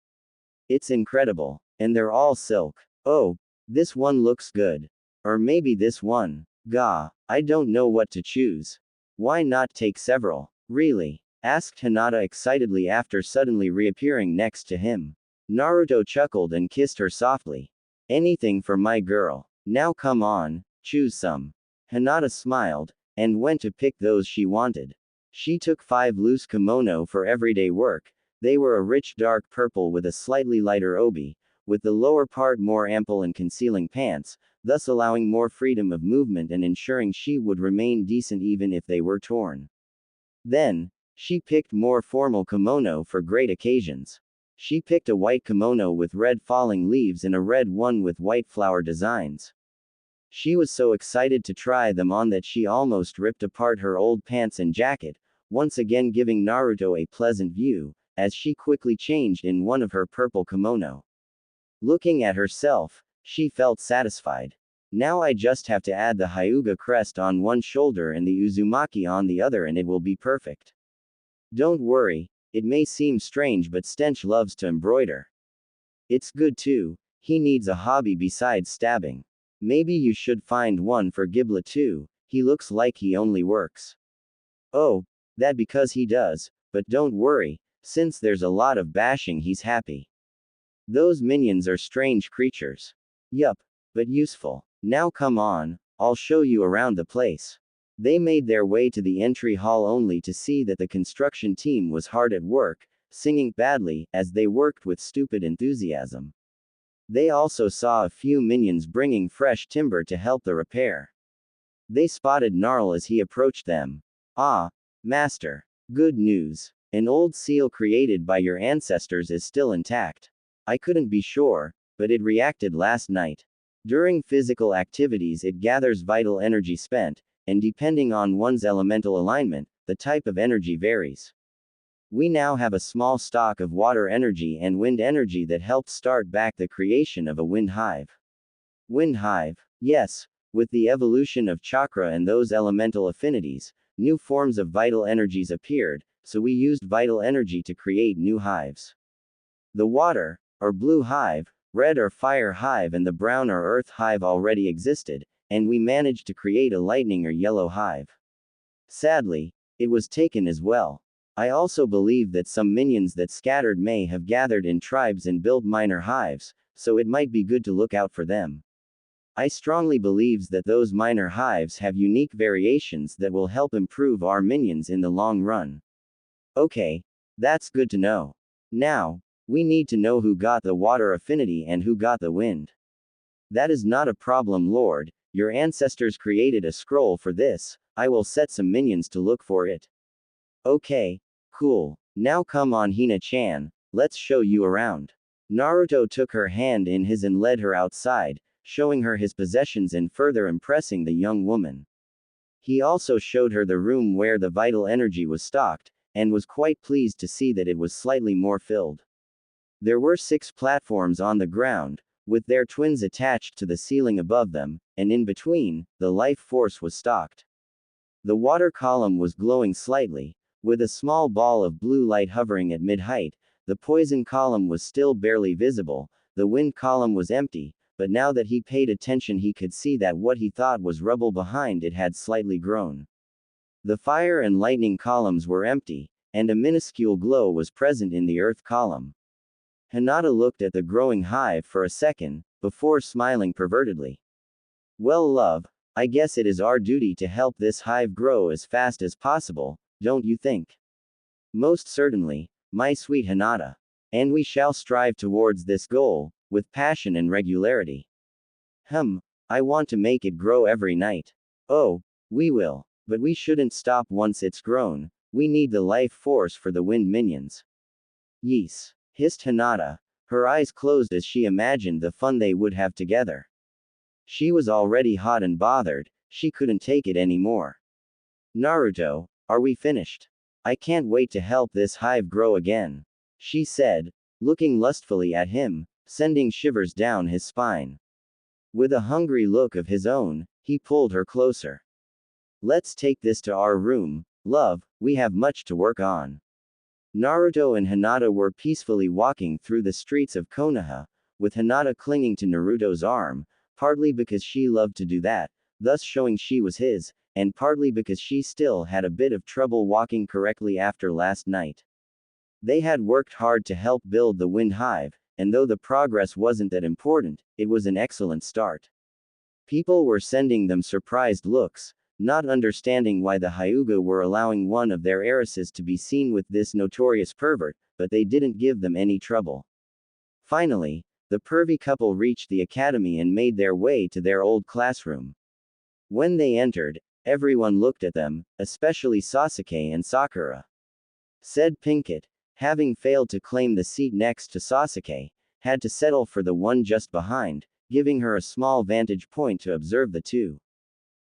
It's incredible. And they're all silk. Oh, this one looks good. Or maybe this one. Gah, I don't know what to choose. Why not take several? Really? Asked Hinata excitedly after suddenly reappearing next to him. Naruto chuckled and kissed her softly. Anything for my girl. Now come on, choose some. Hinata smiled, and went to pick those she wanted. She took 5 loose kimono for everyday work. They were a rich dark purple with a slightly lighter obi, with the lower part more ample and concealing pants, thus allowing more freedom of movement and ensuring she would remain decent even if they were torn. Then, she picked more formal kimono for great occasions. She picked a white kimono with red falling leaves and a red one with white flower designs. She was so excited to try them on that she almost ripped apart her old pants and jacket, once again giving Naruto a pleasant view, as she quickly changed in one of her purple kimono. Looking at herself, she felt satisfied. Now I just have to add the Hyuga crest on one shoulder and the Uzumaki on the other and it will be perfect. Don't worry, it may seem strange but Stench loves to embroider. It's good too, he needs a hobby besides stabbing. Maybe you should find one for Giblet too, he looks like he only works. Oh, that because he does, but don't worry, since there's a lot of bashing he's happy. Those minions are strange creatures. Yup, but useful. Now come on, I'll show you around the place. They made their way to the entry hall only to see that the construction team was hard at work, singing badly, as they worked with stupid enthusiasm. They also saw a few minions bringing fresh timber to help the repair. They spotted Gnarl as he approached them. Ah, master. Good news. An old seal created by your ancestors is still intact. I couldn't be sure, but it reacted last night. During physical activities it gathers vital energy spent, and depending on one's elemental alignment, the type of energy varies. We now have a small stock of water energy and wind energy that helps start back the creation of a wind hive. Wind hive? Yes, with the evolution of chakra and those elemental affinities, new forms of vital energies appeared, so we used vital energy to create new hives. The water, or blue hive, red or fire hive and the brown or earth hive already existed, and we managed to create a lightning or yellow hive. Sadly, it was taken as well. I also believe that some minions that scattered may have gathered in tribes and built minor hives, so it might be good to look out for them. I strongly believes that those minor hives have unique variations that will help improve our minions in the long run. Okay, that's good to know. Now, we need to know who got the water affinity and who got the wind. That is not a problem, Lord. Your ancestors created a scroll for this. I will set some minions to look for it. Okay, cool. Now come on, Hina-chan, let's show you around. Naruto took her hand in his and led her outside, showing her his possessions and further impressing the young woman. He also showed her the room where the vital energy was stocked, and was quite pleased to see that it was slightly more filled. There were 6 platforms on the ground, with their twins attached to the ceiling above them, and in between, the life force was stocked. The water column was glowing slightly, with a small ball of blue light hovering at mid-height. The poison column was still barely visible, the wind column was empty, but now that he paid attention he could see that what he thought was rubble behind it had slightly grown. The fire and lightning columns were empty, and a minuscule glow was present in the earth column. Hinata looked at the growing hive for a second, before smiling pervertedly. Well, love, I guess it is our duty to help this hive grow as fast as possible, don't you think? Most certainly, my sweet Hinata. And we shall strive towards this goal, with passion and regularity. I want to make it grow every night. Oh, we will. But we shouldn't stop once it's grown, we need the life force for the wind minions. Yes, hissed Hinata, her eyes closed as she imagined the fun they would have together. She was already hot and bothered, she couldn't take it anymore. Naruto, are we finished? I can't wait to help this hive grow again, she said, looking lustfully at him, sending shivers down his spine. With a hungry look of his own, he pulled her closer. Let's take this to our room, love, we have much to work on. Naruto and Hinata were peacefully walking through the streets of Konoha, with Hinata clinging to Naruto's arm, partly because she loved to do that, thus showing she was his, and partly because she still had a bit of trouble walking correctly after last night. They had worked hard to help build the wind hive, and though the progress wasn't that important, it was an excellent start. People were sending them surprised looks, not understanding why the Hyuga were allowing one of their heiresses to be seen with this notorious pervert, but they didn't give them any trouble. Finally, the pervy couple reached the academy and made their way to their old classroom. When they entered, everyone looked at them, especially Sasuke and Sakura. Said Pinkett, having failed to claim the seat next to Sasuke, had to settle for the one just behind, giving her a small vantage point to observe the two.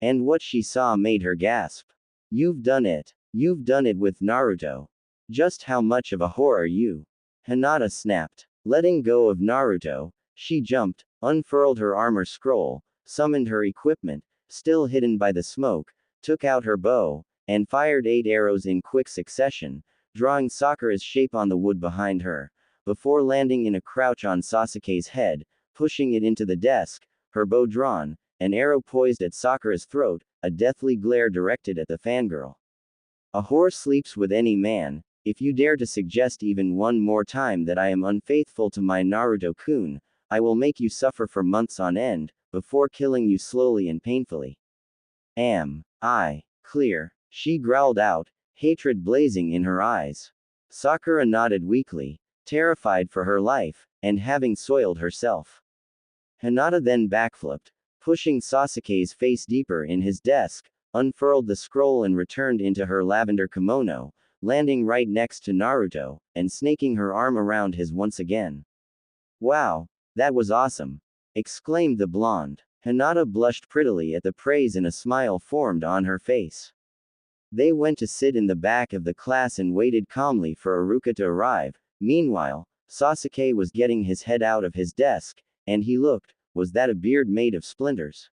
And what she saw made her gasp. You've done it. You've done it with Naruto. Just how much of a whore are you? Hinata snapped. Letting go of Naruto, she jumped, unfurled her armor scroll, summoned her equipment, still hidden by the smoke, took out her bow, and fired 8 arrows in quick succession, drawing Sakura's shape on the wood behind her, before landing in a crouch on Sasuke's head, pushing it into the desk, her bow drawn, an arrow poised at Sakura's throat, a deathly glare directed at the fangirl. A whore sleeps with any man. If you dare to suggest even one more time that I am unfaithful to my Naruto-kun, I will make you suffer for months on end, before killing you slowly and painfully. Am I clear? She growled out, hatred blazing in her eyes. Sakura nodded weakly, terrified for her life, and having soiled herself. Hinata then backflipped, pushing Sasuke's face deeper in his desk, unfurled the scroll and returned into her lavender kimono, landing right next to Naruto, and snaking her arm around his once again. Wow, that was awesome! Exclaimed the blonde. Hinata blushed prettily at the praise and a smile formed on her face. They went to sit in the back of the class and waited calmly for Iruka to arrive. Meanwhile, Sasuke was getting his head out of his desk, and he looked, was that a beard made of splinters?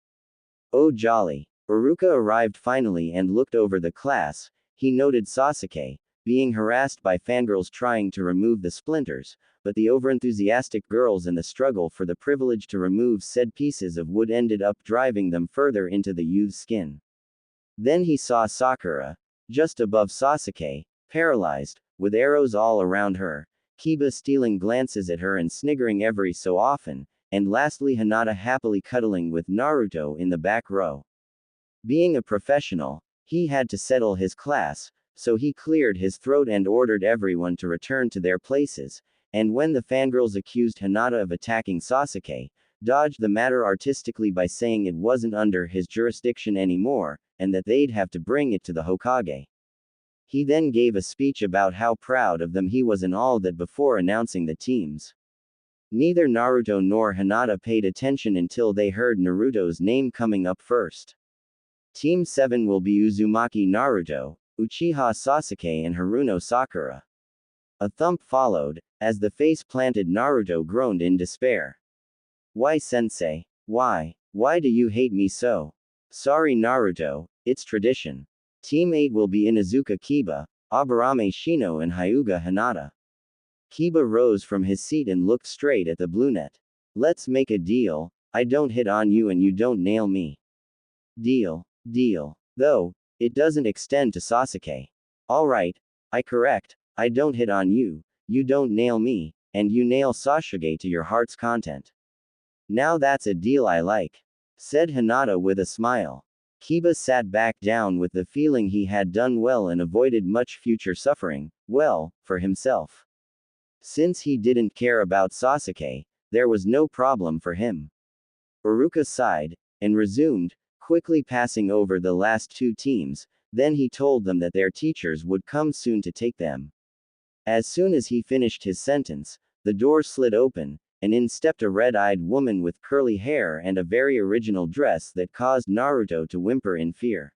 Oh jolly. Iruka arrived finally and looked over the class. He noted Sasuke, being harassed by fangirls trying to remove the splinters, but the overenthusiastic girls and the struggle for the privilege to remove said pieces of wood ended up driving them further into the youth's skin. Then he saw Sakura, just above Sasuke, paralyzed, with arrows all around her, Kiba stealing glances at her and sniggering every so often, and lastly Hinata happily cuddling with Naruto in the back row. Being a professional, he had to settle his class, so he cleared his throat and ordered everyone to return to their places, and when the fangirls accused Hinata of attacking Sasuke, dodged the matter artistically by saying it wasn't under his jurisdiction anymore, and that they'd have to bring it to the Hokage. He then gave a speech about how proud of them he was and all that before announcing the teams. Neither Naruto nor Hinata paid attention until they heard Naruto's name coming up first. Team 7 will be Uzumaki Naruto, Uchiha Sasuke and Haruno Sakura. A thump followed, as the face-planted Naruto groaned in despair. Why sensei? Why? Why do you hate me so? Sorry Naruto, it's tradition. Team 8 will be Inuzuka Kiba, Aburame Shino and Hyuga Hinata. Kiba rose from his seat and looked straight at the brunette. Let's make a deal, I don't hit on you and you don't nail me. Deal. Deal. Though, it doesn't extend to Sasuke. Alright, I correct, I don't hit on you, you don't nail me, and you nail Sasuke to your heart's content. Now that's a deal I like, said Hinata with a smile. Kiba sat back down with the feeling he had done well and avoided much future suffering, well, for himself. Since he didn't care about Sasuke, there was no problem for him. Iruka sighed, and resumed, quickly passing over the last two teams, then he told them that their teachers would come soon to take them. As soon as he finished his sentence, the door slid open, and in stepped a red-eyed woman with curly hair and a very original dress that caused Naruto to whimper in fear.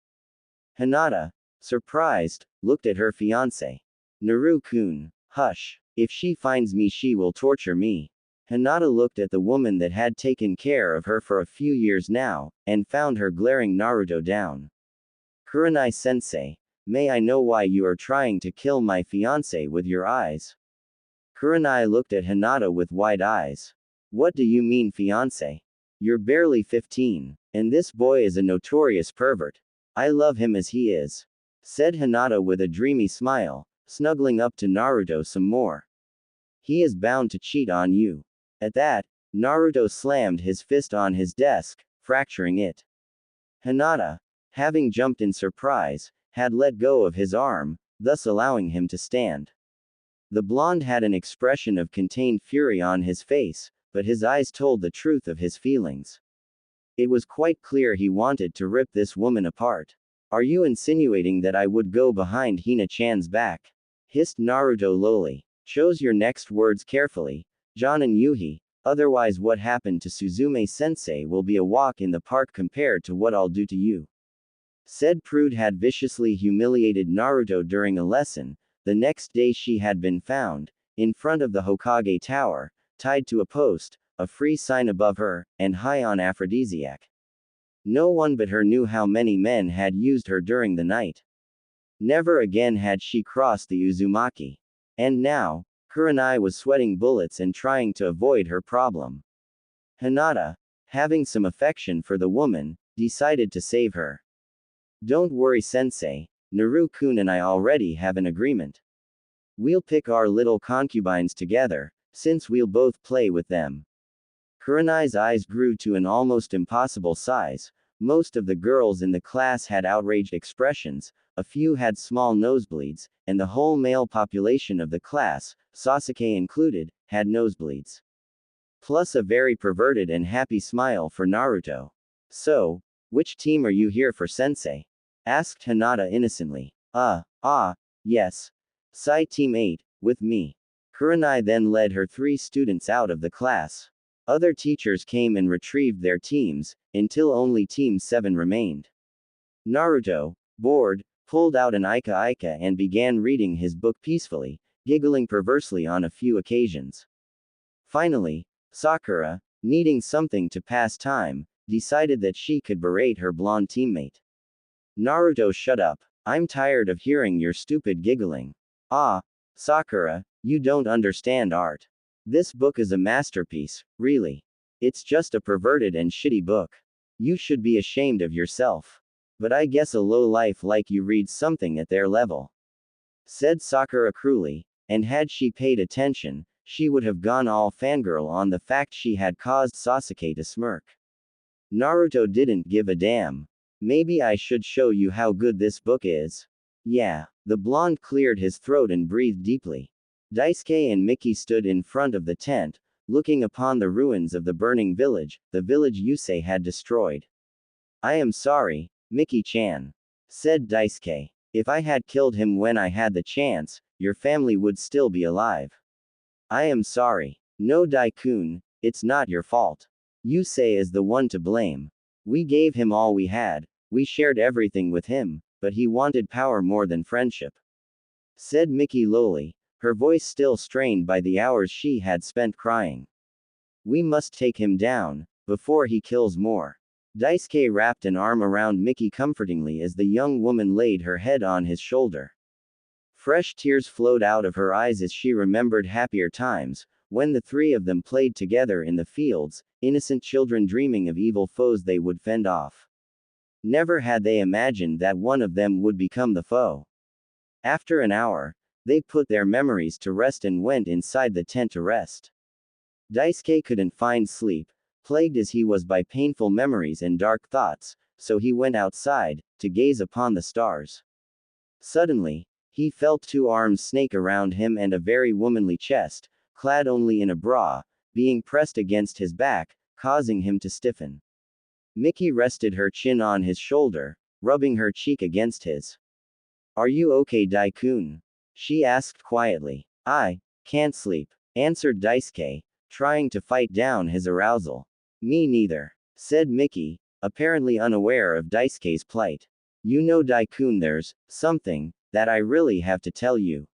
Hinata, surprised, looked at her fiancé. Naru-kun, hush. If she finds me she will torture me. Hinata looked at the woman that had taken care of her for a few years now, and found her glaring Naruto down. Kurenai-sensei, may I know why you are trying to kill my fiancé with your eyes? Kurenai looked at Hinata with wide eyes. What do you mean fiancé? You're barely 15, and this boy is a notorious pervert. I love him as he is, said Hinata with a dreamy smile, snuggling up to Naruto some more. He is bound to cheat on you. At that, Naruto slammed his fist on his desk, fracturing it. Hinata, having jumped in surprise, had let go of his arm, thus allowing him to stand. The blonde had an expression of contained fury on his face, but his eyes told the truth of his feelings. It was quite clear he wanted to rip this woman apart. Are you insinuating that I would go behind Hina-chan's back? Hissed Naruto lowly. Choose your next words carefully, John and Yuhi, otherwise what happened to Suzume-sensei will be a walk in the park compared to what I'll do to you. Said prude had viciously humiliated Naruto during a lesson. The next day she had been found, in front of the Hokage Tower, tied to a post, a free sign above her, and high on aphrodisiac. No one but her knew how many men had used her during the night. Never again had she crossed the Uzumaki. And now, Kurenai was sweating bullets and trying to avoid her problem. Hinata, having some affection for the woman, decided to save her. Don't worry sensei, Naru-kun and I already have an agreement. We'll pick our little concubines together, since we'll both play with them. Kurenai's eyes grew to an almost impossible size. Most of the girls in the class had outraged expressions, a few had small nosebleeds, and the whole male population of the class, Sasuke included, had nosebleeds. Plus a very perverted and happy smile for Naruto. So, which team are you here for sensei? Asked Hinata innocently. Yes. Sai Team 8, with me. Kurenai then led her 3 students out of the class. Other teachers came and retrieved their teams, until only Team 7 remained. Naruto, bored, pulled out an Ika and began reading his book peacefully, giggling perversely on a few occasions. Finally, Sakura, needing something to pass time, decided that she could berate her blonde teammate. Naruto, shut up. I'm tired of hearing your stupid giggling. Sakura, you don't understand art. This book is a masterpiece, really. It's just a perverted and shitty book. You should be ashamed of yourself. But I guess a low-life like you reads something at their level. Said Sakura cruelly, and had she paid attention, she would have gone all fangirl on the fact she had caused Sasuke to smirk. Naruto didn't give a damn. Maybe I should show you how good this book is. Yeah. The blonde cleared his throat and breathed deeply. Daisuke and Miki stood in front of the tent, looking upon the ruins of the burning village, the village Yusei had destroyed. I am sorry, Miki-chan, said Daisuke. If I had killed him when I had the chance, your family would still be alive. I am sorry. No Daikun, it's not your fault. Yusei is the one to blame. We gave him all we had, we shared everything with him, but he wanted power more than friendship. Said Miki lowly, her voice still strained by the hours she had spent crying. We must take him down, before he kills more. Daisuke wrapped an arm around Miki comfortingly as the young woman laid her head on his shoulder. Fresh tears flowed out of her eyes as she remembered happier times, when the three of them played together in the fields, innocent children dreaming of evil foes they would fend off. Never had they imagined that one of them would become the foe. After an hour, they put their memories to rest and went inside the tent to rest. Daisuke couldn't find sleep, plagued as he was by painful memories and dark thoughts, so he went outside, to gaze upon the stars. Suddenly, he felt two arms snake around him and a very womanly chest, clad only in a bra, being pressed against his back, causing him to stiffen. Miki rested her chin on his shoulder, rubbing her cheek against his. Are you okay, Daikun? She asked quietly. I can't sleep, answered Daisuke, trying to fight down his arousal. Me neither, said Miki, apparently unaware of Daisuke's plight. You know, Daikun, there's something that I really have to tell you,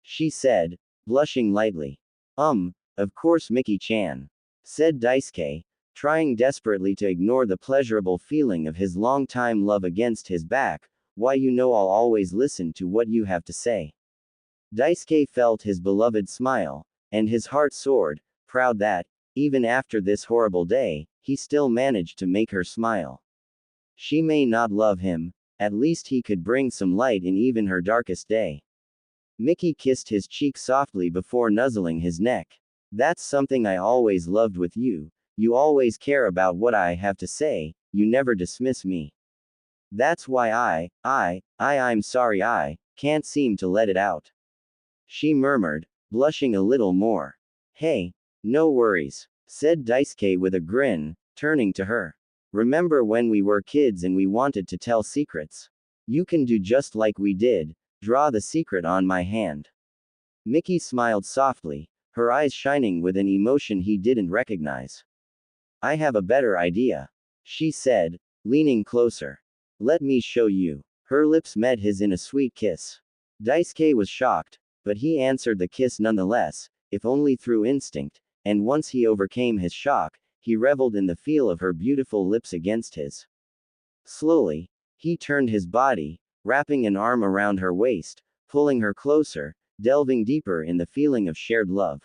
she said, blushing lightly. Of course, Miki-chan, said Daisuke, trying desperately to ignore the pleasurable feeling of his long-time love against his back. Why, you know, I'll always listen to what you have to say. Daisuke felt his beloved smile, and his heart soared, proud that, even after this horrible day, he still managed to make her smile. She may not love him, at least he could bring some light in even her darkest day. Miki kissed his cheek softly before nuzzling his neck. That's something I always loved with you. You always care about what I have to say, you never dismiss me. That's why I'm sorry I can't seem to let it out, she murmured, blushing a little more. Hey, no worries, said Daisuke with a grin, turning to her. Remember when we were kids and we wanted to tell secrets? You can do just like we did, draw the secret on my hand. Miki smiled softly, her eyes shining with an emotion he didn't recognize. I have a better idea, she said, leaning closer. Let me show you. Her lips met his in a sweet kiss. Daisuke was shocked, but he answered the kiss nonetheless, if only through instinct, and once he overcame his shock, he reveled in the feel of her beautiful lips against his. Slowly, he turned his body, wrapping an arm around her waist, pulling her closer, delving deeper in the feeling of shared love.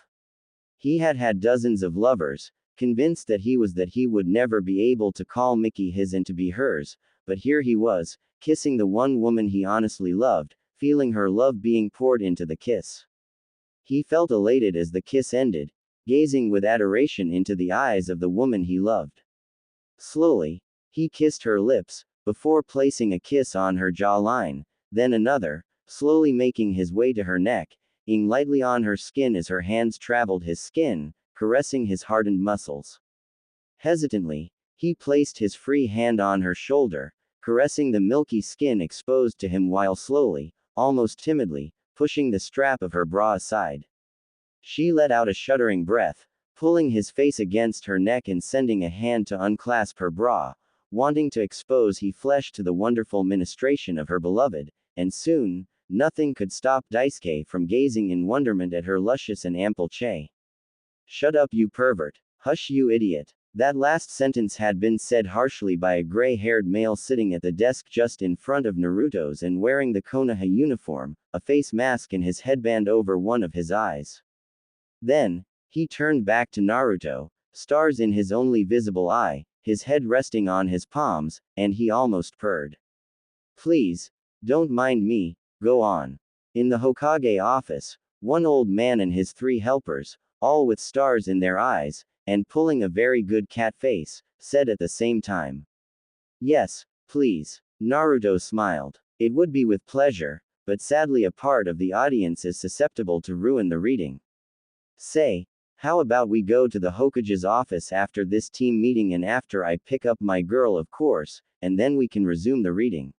He had had dozens of lovers, convinced that he would never be able to call Miki his and to be hers, but here he was, kissing the one woman he honestly loved, feeling her love being poured into the kiss. He felt elated as the kiss ended, gazing with adoration into the eyes of the woman he loved. Slowly, he kissed her lips, before placing a kiss on her jawline, then another, slowly making his way to her neck, ing lightly on her skin as her hands traveled his skin, caressing his hardened muscles. Hesitantly, he placed his free hand on her shoulder, caressing the milky skin exposed to him while slowly, almost timidly, pushing the strap of her bra aside. She let out a shuddering breath, pulling his face against her neck and sending a hand to unclasp her bra, wanting to expose his flesh to the wonderful ministration of her beloved, and soon, nothing could stop Daisuke from gazing in wonderment at her luscious and ample che. Shut up, you pervert. Hush, you idiot. That last sentence had been said harshly by a gray-haired male sitting at the desk just in front of Naruto's and wearing the Konoha uniform, a face mask and his headband over one of his eyes. Then, he turned back to Naruto, stars in his only visible eye, his head resting on his palms, and he almost purred. Please, don't mind me, go on. In the Hokage office, one old man and his three helpers, all with stars in their eyes, and pulling a very good cat face, said at the same time. Yes, please. Naruto smiled. It would be with pleasure, but sadly a part of the audience is susceptible to ruin the reading. Say, how about we go to the Hokage's office after this team meeting and after I pick up my girl, of course, and then we can resume the reading.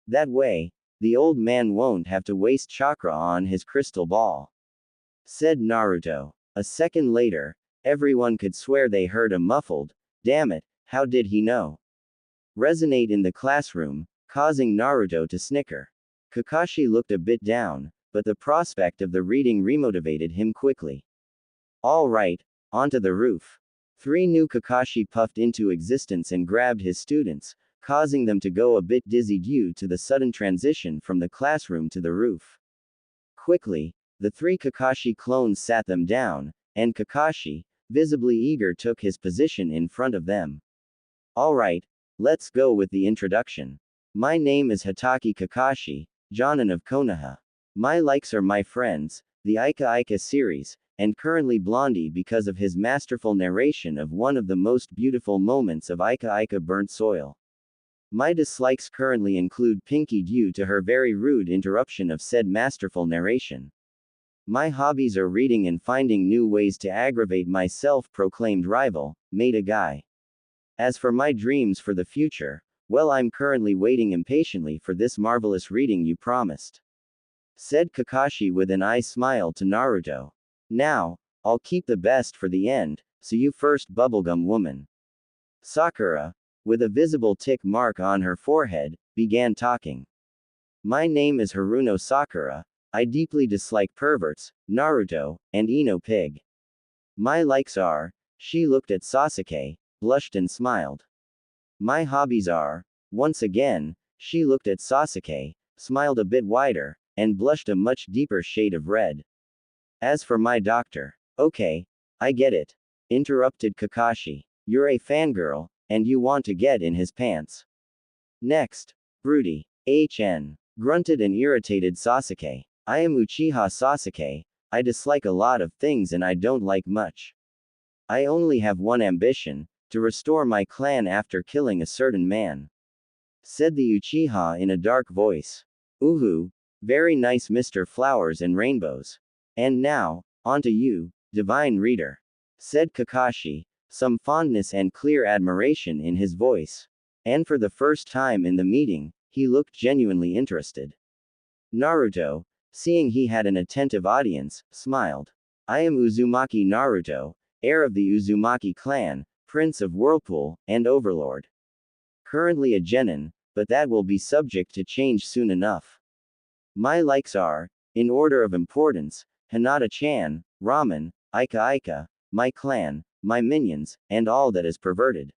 That way, the old man won't have to waste chakra on his crystal ball, said Naruto. A second later, everyone could swear they heard a muffled, "Damn it, how did he know?" resonate in the classroom, causing Naruto to snicker. Kakashi looked a bit down, but the prospect of the reading remotivated him quickly. All right, onto the roof. 3 new Kakashi puffed into existence and grabbed his students, causing them to go a bit dizzy due to the sudden transition from the classroom to the roof. Quickly, the 3 Kakashi clones sat them down, and Kakashi, visibly eager, took his position in front of them. Alright, let's go with the introduction. My name is Hatake Kakashi, Jonin of Konoha. My likes are my friends, the Ika Ika series, and currently Blondie because of his masterful narration of one of the most beautiful moments of Ika Ika Burnt Soil. My dislikes currently include Pinky due to her very rude interruption of said masterful narration. My hobbies are reading and finding new ways to aggravate my self-proclaimed rival, Meta Guy. As for my dreams for the future, well, I'm currently waiting impatiently for this marvelous reading you promised. Said Kakashi with an eye smile to Naruto. Now, I'll keep the best for the end, so you first, bubblegum woman. Sakura, with a visible tick mark on her forehead, began talking. My name is Haruno Sakura. I deeply dislike perverts, Naruto, and Ino Pig. My likes are, she looked at Sasuke, blushed and smiled. My hobbies are, once again, she looked at Sasuke, smiled a bit wider, and blushed a much deeper shade of red. As for my doctor, okay, I get it, interrupted Kakashi. You're a fangirl, and you want to get in his pants. Next, Broody, HN, grunted an irritated Sasuke. I am Uchiha Sasuke, I dislike a lot of things and I don't like much. I only have one ambition, to restore my clan after killing a certain man. Said the Uchiha in a dark voice. Uhu, very nice Mr. Flowers and Rainbows. And now, onto you, divine reader. Said Kakashi, some fondness and clear admiration in his voice. And for the first time in the meeting, he looked genuinely interested. Naruto, seeing he had an attentive audience, smiled. I am Uzumaki Naruto, heir of the Uzumaki clan, Prince of Whirlpool, and Overlord. Currently a genin, but that will be subject to change soon enough. My likes are, in order of importance, Hinata-chan, Ramen, Ika Ika, my clan, my minions, and all that is perverted.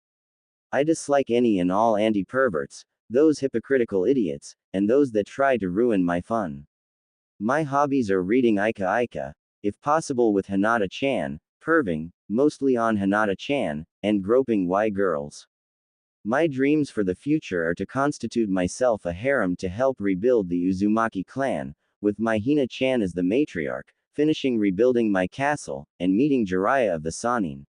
I dislike any and all anti-perverts, those hypocritical idiots, and those that try to ruin my fun. My hobbies are reading Ika Ika, if possible with Hinata-chan, perving, mostly on Hinata-chan, and groping Y girls. My dreams for the future are to constitute myself a harem to help rebuild the Uzumaki clan, with my Hina-chan as the matriarch, finishing rebuilding my castle, and meeting Jiraiya of the Sannin.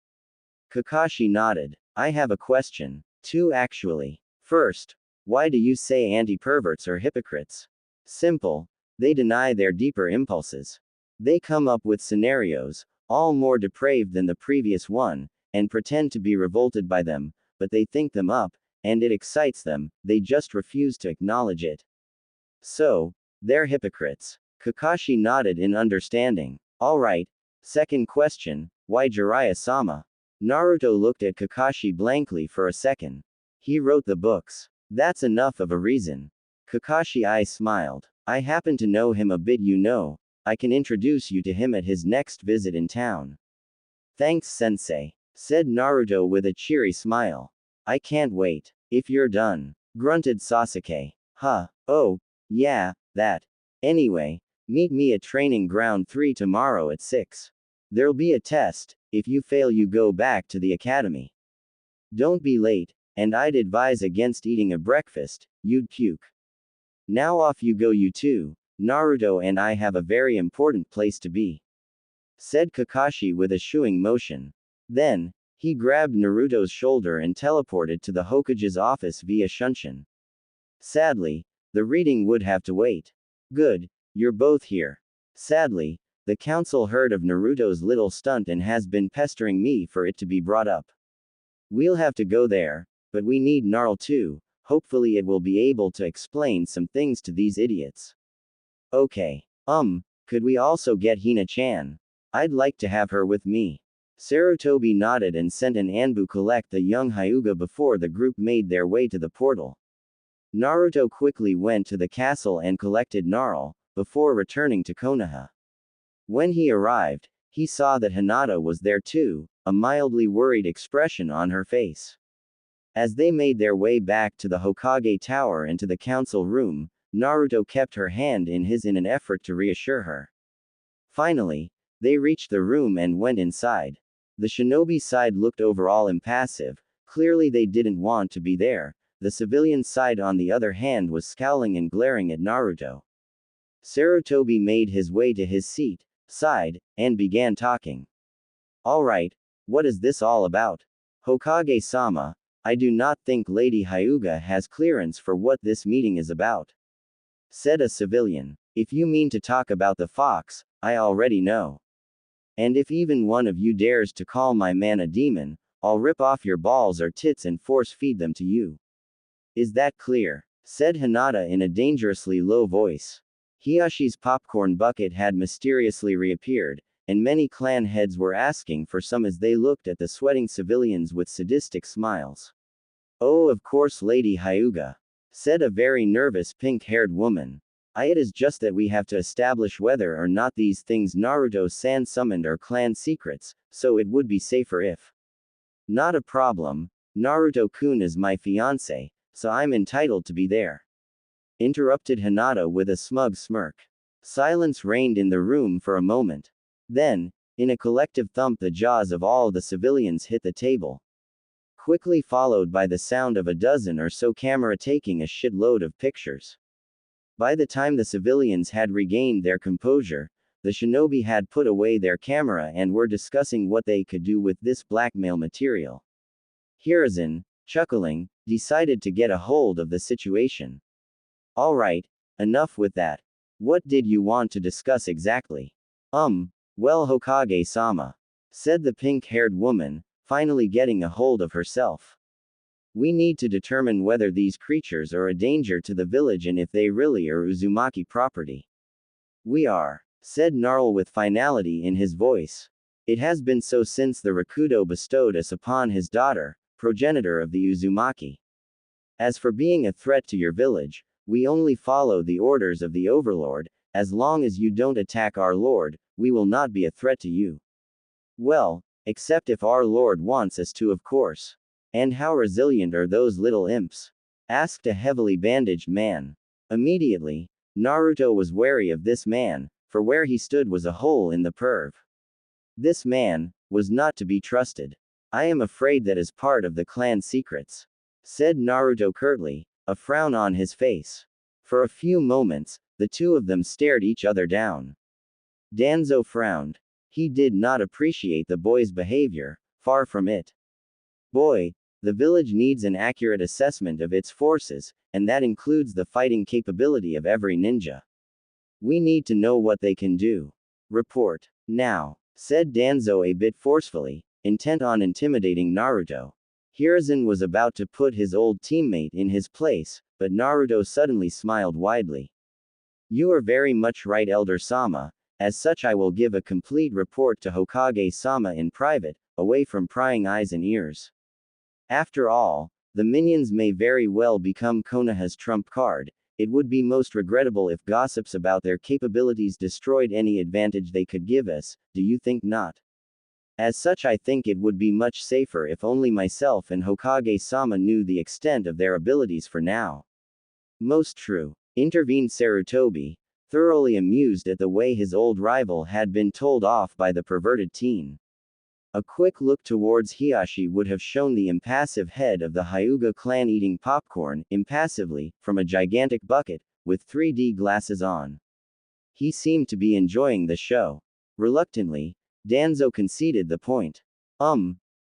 Kakashi nodded. I have a question. 2 actually. First, why do you say anti-perverts are hypocrites? Simple. They deny their deeper impulses. They come up with scenarios, all more depraved than the previous one, and pretend to be revolted by them, but they think them up, and it excites them, they just refuse to acknowledge it. So, they're hypocrites. Kakashi nodded in understanding. Alright. Second question, why Jiraiya-sama? Naruto looked at Kakashi blankly for a second. He wrote the books. That's enough of a reason. Kakashi I smiled. I happen to know him a bit, you know. I can introduce you to him at his next visit in town. Thanks, sensei, said Naruto with a cheery smile. I can't wait. If you're done, grunted Sasuke. Huh, oh, yeah, that. Anyway, meet me at Training Ground 3 tomorrow at 6. There'll be a test. If you fail, you go back to the academy. Don't be late, and I'd advise against eating a breakfast, you'd puke. Now off you go, you two. Naruto and I have a very important place to be. Said Kakashi with a shooing motion. Then, he grabbed Naruto's shoulder and teleported to the Hokage's office via Shunshin. Sadly, the reading would have to wait. Good, you're both here. Sadly, the council heard of Naruto's little stunt and has been pestering me for it to be brought up. We'll have to go there, but we need Gnarl too. Hopefully it will be able to explain some things to these idiots. Okay. Could we also get Hina-chan? I'd like to have her with me. Sarutobi nodded and sent an Anbu collect the young Hyuga before the group made their way to the portal. Naruto quickly went to the castle and collected Gnarl, before returning to Konoha. When he arrived, he saw that Hinata was there too, a mildly worried expression on her face. As they made their way back to the Hokage Tower and to the council room, Naruto kept her hand in his in an effort to reassure her. Finally, they reached the room and went inside. The shinobi side looked overall impassive, clearly they didn't want to be there. The civilian side on the other hand was scowling and glaring at Naruto. Sarutobi made his way to his seat, sighed, and began talking. Alright, what is this all about? Hokage-sama, I do not think Lady Hyuga has clearance for what this meeting is about. Said a civilian. If you mean to talk about the fox, I already know. And if even one of you dares to call my man a demon, I'll rip off your balls or tits and force feed them to you. Is that clear? Said Hinata in a dangerously low voice. Hiyashi's popcorn bucket had mysteriously reappeared, and many clan heads were asking for some as they looked at the sweating civilians with sadistic smiles. Oh, of course, Lady Hyuga. Said a very nervous pink-haired woman. It is just that we have to establish whether or not these things Naruto-san summoned are clan secrets, so it would be safer if. Not a problem. Naruto-kun is my fiancé, so I'm entitled to be there. Interrupted Hinata with a smug smirk. Silence reigned in the room for a moment. Then, in a collective thump, the jaws of all the civilians hit the table. Quickly followed by the sound of a dozen or so camera taking a shitload of pictures. By the time the civilians had regained their composure, the shinobi had put away their camera and were discussing what they could do with this blackmail material. Hiruzen, chuckling, decided to get a hold of the situation. Alright, enough with that. What did you want to discuss exactly? Well, Hokage-sama, said the pink-haired woman, finally getting a hold of herself. We need to determine whether these creatures are a danger to the village and if they really are Uzumaki property. We are, said Gnarl with finality in his voice. It has been so since the Rakudo bestowed us upon his daughter, progenitor of the Uzumaki. As for being a threat to your village, we only follow the orders of the Overlord. As long as you don't attack our Lord, we will not be a threat to you. Well, except if our Lord wants us to, of course. And how resilient are those little imps? Asked a heavily bandaged man. Immediately, Naruto was wary of this man, for where he stood was a hole in the perv. This man was not to be trusted. I am afraid that is part of the clan secrets, said Naruto curtly, a frown on his face. For a few moments, the two of them stared each other down. Danzo frowned. He did not appreciate the boy's behavior, far from it. Boy, the village needs an accurate assessment of its forces, and that includes the fighting capability of every ninja. We need to know what they can do. Report. Now, said Danzo a bit forcefully, intent on intimidating Naruto. Hiruzen was about to put his old teammate in his place, but Naruto suddenly smiled widely. You are very much right, Elder Sama. As such, I will give a complete report to Hokage-sama in private, away from prying eyes and ears. After all, the minions may very well become Konoha's trump card. It would be most regrettable if gossips about their capabilities destroyed any advantage they could give us, do you think not? As such, I think it would be much safer if only myself and Hokage-sama knew the extent of their abilities for now. Most true, intervened Sarutobi, thoroughly amused at the way his old rival had been told off by the perverted teen. A quick look towards Hiyashi would have shown the impassive head of the Hyuga clan eating popcorn, impassively, from a gigantic bucket, with 3D glasses on. He seemed to be enjoying the show. Reluctantly, Danzo conceded the point.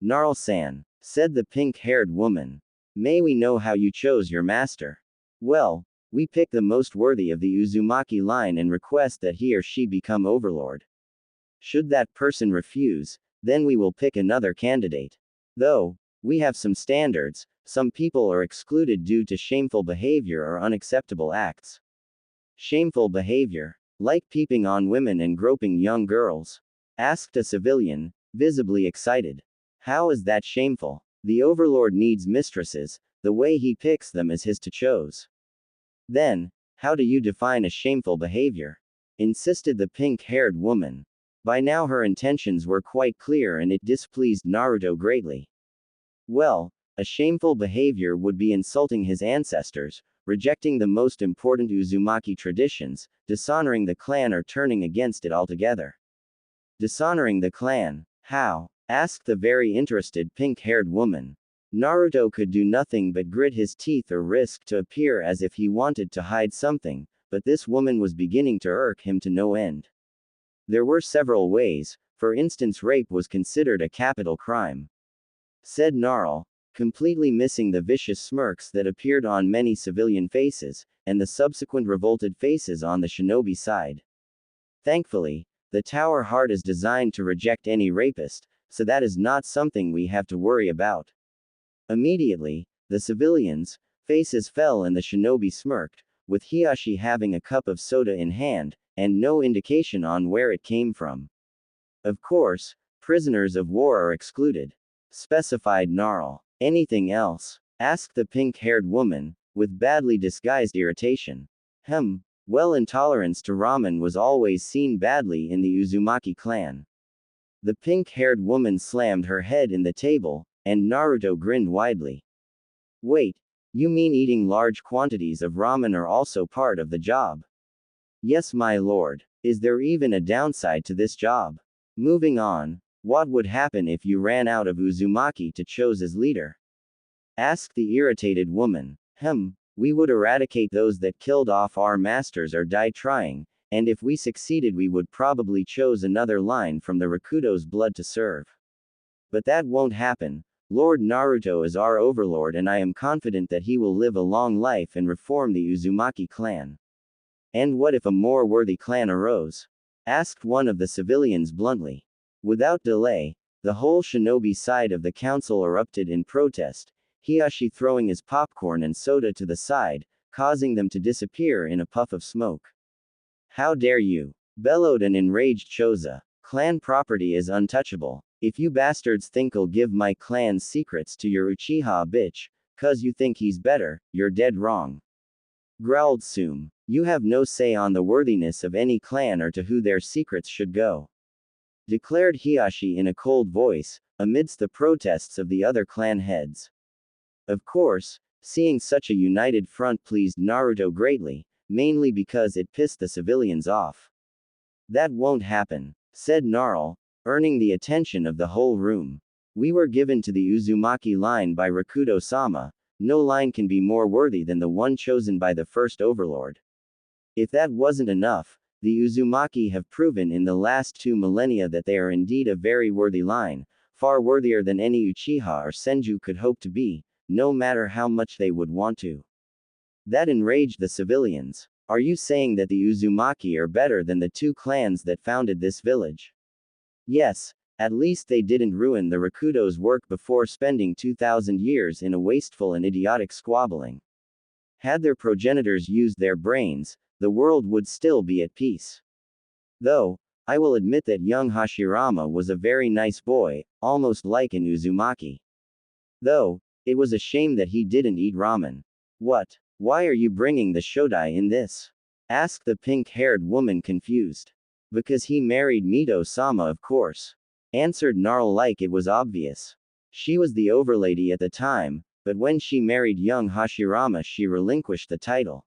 Gnarl-san, said the pink-haired woman. May we know how you chose your master? Well, we pick the most worthy of the Uzumaki line and request that he or she become overlord. Should that person refuse, then we will pick another candidate. Though, we have some standards, some people are excluded due to shameful behavior or unacceptable acts. Shameful behavior, like peeping on women and groping young girls. asked a civilian, visibly excited. How is that shameful? The overlord needs mistresses, the way he picks them is his to choose. Then, how do you define a shameful behavior? Insisted the pink-haired woman. By now her intentions were quite clear and it displeased Naruto greatly. Well, a shameful behavior would be insulting his ancestors, rejecting the most important Uzumaki traditions, dishonoring the clan or turning against it altogether. Dishonoring the clan? How? Asked the very interested pink-haired woman. Naruto could do nothing but grit his teeth or risk to appear as if he wanted to hide something, but this woman was beginning to irk him to no end. There were several ways, for instance rape was considered a capital crime. Said Gnarl, completely missing the vicious smirks that appeared on many civilian faces, and the subsequent revolted faces on the shinobi side. Thankfully, the Tower Heart is designed to reject any rapist, so that is not something we have to worry about. Immediately, the civilians' faces fell and the shinobi smirked, with Hiyashi having a cup of soda in hand, and no indication on where it came from. Of course, prisoners of war are excluded. Specified Gnarl. Anything else? Asked the pink-haired woman, with badly disguised irritation. Well, intolerance to ramen was always seen badly in the Uzumaki clan. The pink-haired woman slammed her head in the table, and Naruto grinned widely. Wait, you mean eating large quantities of ramen are also part of the job? Yes, my lord. Is there even a downside to this job? Moving on, what would happen if you ran out of Uzumaki to choose as leader? Asked the irritated woman. We would eradicate those that killed off our masters or died trying, and if we succeeded we would probably choose another line from the Rakudo's blood to serve. But that won't happen. Lord Naruto is our overlord and I am confident that he will live a long life and reform the Uzumaki clan. And what if a more worthy clan arose? Asked one of the civilians bluntly. Without delay, the whole shinobi side of the council erupted in protest, Hiyashi throwing his popcorn and soda to the side, causing them to disappear in a puff of smoke. How dare you? Bellowed an enraged Choza. Clan property is untouchable. If you bastards think'll give my clan's secrets to your Uchiha bitch, 'cause you think he's better, you're dead wrong. Growled Sume. You have no say on the worthiness of any clan or to who their secrets should go. Declared Hiyashi in a cold voice, amidst the protests of the other clan heads. Of course, seeing such a united front pleased Naruto greatly, mainly because it pissed the civilians off. That won't happen, said Gnarl, earning the attention of the whole room. We were given to the Uzumaki line by Rakudo-sama, no line can be more worthy than the one chosen by the first overlord. If that wasn't enough, the Uzumaki have proven in the last 2 millennia that they are indeed a very worthy line, far worthier than any Uchiha or Senju could hope to be, no matter how much they would want to. That enraged the civilians. Are you saying that the Uzumaki are better than the 2 clans that founded this village? Yes, at least they didn't ruin the Rakudo's work before spending 2,000 years in a wasteful and idiotic squabbling. Had their progenitors used their brains, the world would still be at peace. Though, I will admit that young Hashirama was a very nice boy, almost like an Uzumaki. Though, it was a shame that he didn't eat ramen. What? Why are you bringing the Shodai in this? Asked the pink-haired woman confused. Because he married Mito-sama of course. Answered Gnarl like it was obvious. She was the overlady at the time, but when she married young Hashirama she relinquished the title.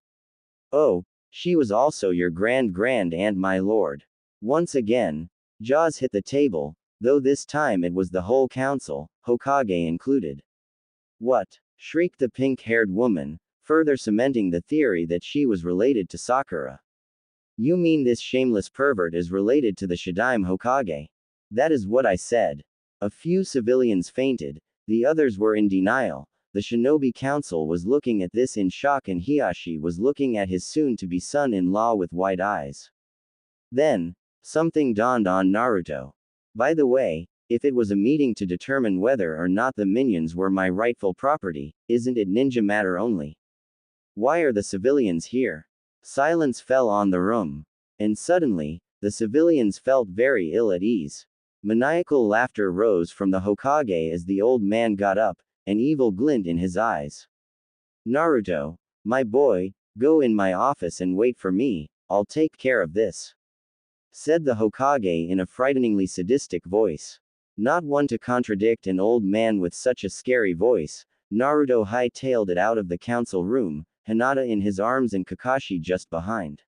Oh, she was also your grand-grand-aunt my lord. Once again, jaws hit the table, though this time it was the whole council, Hokage included. What? Shrieked the pink-haired woman, further cementing the theory that she was related to Sakura. You mean this shameless pervert is related to the Shidaime Hokage? That is what I said. A few civilians fainted, the others were in denial. The Shinobi Council was looking at this in shock and Hiyashi was looking at his soon-to-be son-in-law with wide eyes. Then, something dawned on Naruto. By the way, if it was a meeting to determine whether or not the minions were my rightful property, isn't it ninja matter only? Why are the civilians here? Silence fell on the room. And suddenly, the civilians felt very ill at ease. Maniacal laughter rose from the Hokage as the old man got up, an evil glint in his eyes. Naruto, my boy, go in my office and wait for me, I'll take care of this, said the Hokage in a frighteningly sadistic voice. Not one to contradict an old man with such a scary voice, Naruto hightailed it out of the council room, Hinata in his arms and Kakashi just behind.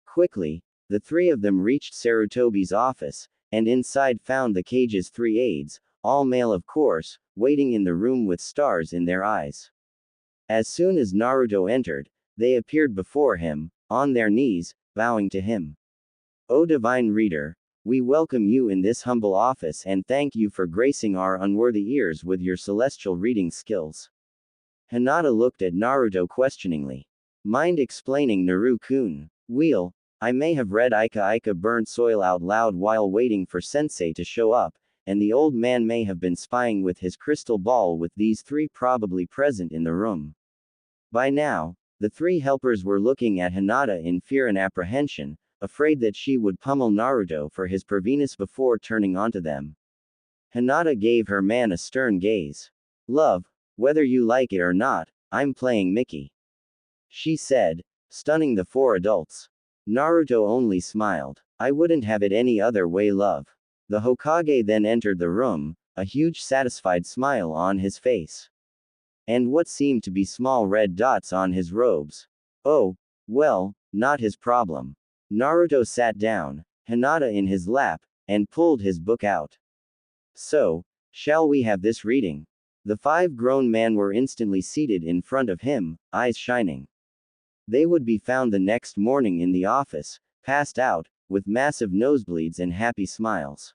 Quickly, the three of them reached Sarutobi's office, and inside found the cage's three aides, all male of course, waiting in the room with stars in their eyes. As soon as Naruto entered, they appeared before him, on their knees, bowing to him. O divine reader, we welcome you in this humble office and thank you for gracing our unworthy ears with your celestial reading skills. Hinata looked at Naruto questioningly. Mind explaining, Naru-kun? Wheel, I may have read Ika Ika burnt soil out loud while waiting for Sensei to show up, and the old man may have been spying with his crystal ball with these three probably present in the room. By now, the three helpers were looking at Hinata in fear and apprehension, afraid that she would pummel Naruto for his perviness before turning onto them. Hinata gave her man a stern gaze. Love, whether you like it or not, I'm playing Mickey, she said, stunning the four adults. Naruto only smiled. I wouldn't have it any other way, love. The Hokage then entered the room, a huge satisfied smile on his face. And what seemed to be small red dots on his robes. Oh, well, not his problem. Naruto sat down, Hinata in his lap, and pulled his book out. So, shall we have this reading? The five grown men were instantly seated in front of him, eyes shining. They would be found the next morning in the office, passed out, with massive nosebleeds and happy smiles.